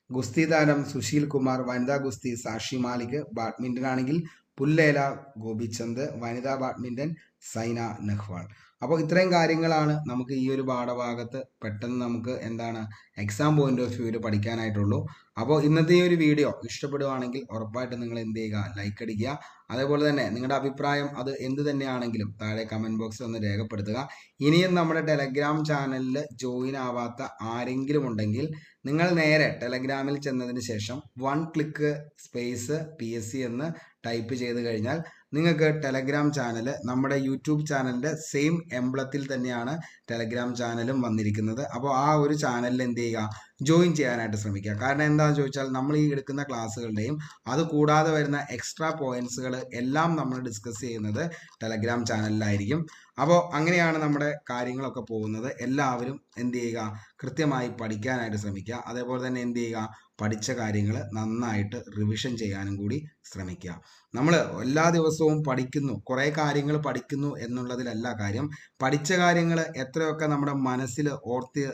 ഗുസ്തി താരം സുശീൽ കുമാർ. വനിതാ ഗുസ്തി സാക്ഷി മാലിക്. ബാഡ്മിന്റൺ ആണെങ്കിൽ പുല്ലേല ഗോപിചന്ദ്. വനിതാ ബാഡ്മിന്റൺ സൈന നെഹ്വാൾ. അപ്പോൾ ഇത്രയും കാര്യങ്ങളാണ് നമുക്ക് ഈ ഒരു പാഠഭാഗത്ത് പെട്ടെന്ന് നമുക്ക് എന്താണ് എക്സാം പോയിന്റ് ഓഫ് വ്യൂവിൽ പഠിക്കാനായിട്ടുള്ളൂ. അപ്പോൾ ഇന്നത്തെ ഈ ഒരു വീഡിയോ ഇഷ്ടപ്പെടുവാണെങ്കിൽ ഉറപ്പായിട്ടും നിങ്ങൾ എന്ത് ചെയ്യുക? ലൈക്ക് അടിക്കുക. അതേപോലെ തന്നെ നിങ്ങളുടെ അഭിപ്രായം അത് എന്ത് തന്നെയാണെങ്കിലും താഴെ കമൻറ്റ് ബോക്സിൽ ഒന്ന് രേഖപ്പെടുത്തുക. ഇനിയും നമ്മുടെ ടെലഗ്രാം ചാനലിൽ ജോയിൻ ആവാത്ത ആരെങ്കിലും ഉണ്ടെങ്കിൽ നിങ്ങൾ നേരെ ടെലഗ്രാമിൽ ചെന്നതിന് ശേഷം 1 ക്ലിക്ക് സ്പേസ് PSC എന്ന് ടൈപ്പ് ചെയ്ത് കഴിഞ്ഞാൽ നിങ്ങൾക്ക് ടെലഗ്രാം ചാനൽ നമ്മുടെ യൂട്യൂബ് ചാനലിൻ്റെ സെയിം എംബ്ലത്തിൽ തന്നെയാണ് ടെലഗ്രാം ചാനലും വന്നിരിക്കുന്നത്. അപ്പോൾ ആ ഒരു ചാനലിൽ എന്ത് ചെയ്യുക? ജോയിൻ ചെയ്യാനായിട്ട് ശ്രമിക്കുക. കാരണം എന്താണെന്ന് ചോദിച്ചാൽ നമ്മൾ ഈ എടുക്കുന്ന ക്ലാസ്സുകളുടെയും അത് കൂടാതെ വരുന്ന എക്സ്ട്രാ പോയിന്റ്സുകൾ എല്ലാം നമ്മൾ ഡിസ്കസ് ചെയ്യുന്നത് ടെലഗ്രാം ചാനലിലായിരിക്കും. അപ്പോൾ അങ്ങനെയാണ് നമ്മുടെ കാര്യങ്ങളൊക്കെ പോകുന്നത്. എല്ലാവരും എന്ത് ചെയ്യുക? കൃത്യമായി പഠിക്കാനായിട്ട് ശ്രമിക്കുക. അതേപോലെ തന്നെ എന്ത് ചെയ്യുക? പഠിച്ച കാര്യങ്ങൾ നന്നായിട്ട് റിവിഷൻ ചെയ്യാനും കൂടി ശ്രമിക്കുക. നമ്മൾ എല്ലാ ദിവസവും പഠിക്കുന്നു, കുറേ കാര്യങ്ങൾ പഠിക്കുന്നു എന്നുള്ളതിലല്ല കാര്യം. പഠിച്ച കാര്യങ്ങൾ എത്രയൊക്കെ നമ്മുടെ മനസ്സിൽ ഓർത്ത്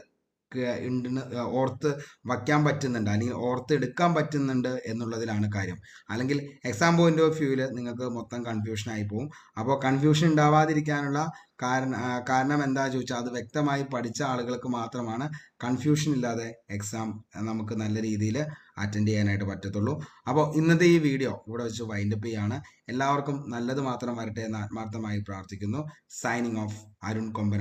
ഉണ്ടെന്ന് ഓർത്ത് വയ്ക്കാൻ പറ്റുന്നുണ്ട്, അല്ലെങ്കിൽ ഓർത്ത് എടുക്കാൻ പറ്റുന്നുണ്ട് എന്നുള്ളതിലാണ് കാര്യം. അല്ലെങ്കിൽ എക്സാം പോയിന്റ് ഓഫ് വ്യൂവിൽ നിങ്ങൾക്ക് മൊത്തം കൺഫ്യൂഷൻ ആയി പോകും. അപ്പോൾ കൺഫ്യൂഷൻ ഉണ്ടാവാതിരിക്കാനുള്ള കാരണം എന്താ ചോദിച്ചാൽ, അത് വ്യക്തമായി പഠിച്ച ആളുകൾക്ക് മാത്രമാണ് കൺഫ്യൂഷൻ ഇല്ലാതെ എക്സാം നമുക്ക് നല്ല രീതിയിൽ അറ്റൻഡ് ചെയ്യാനായിട്ട് പറ്റത്തുള്ളൂ. അപ്പോൾ ഇന്നത്തെ ഈ വീഡിയോ ഇവിടെ വെച്ച് വൈൻഡപ്പ് ചെയ്യാണ്. എല്ലാവർക്കും നല്ലത് മാത്രം വരട്ടെ എന്ന് ആത്മാർത്ഥമായി പ്രാർത്ഥിക്കുന്നു. സൈനിങ് ഓഫ്, അരുൺ കൊമ്പൻ.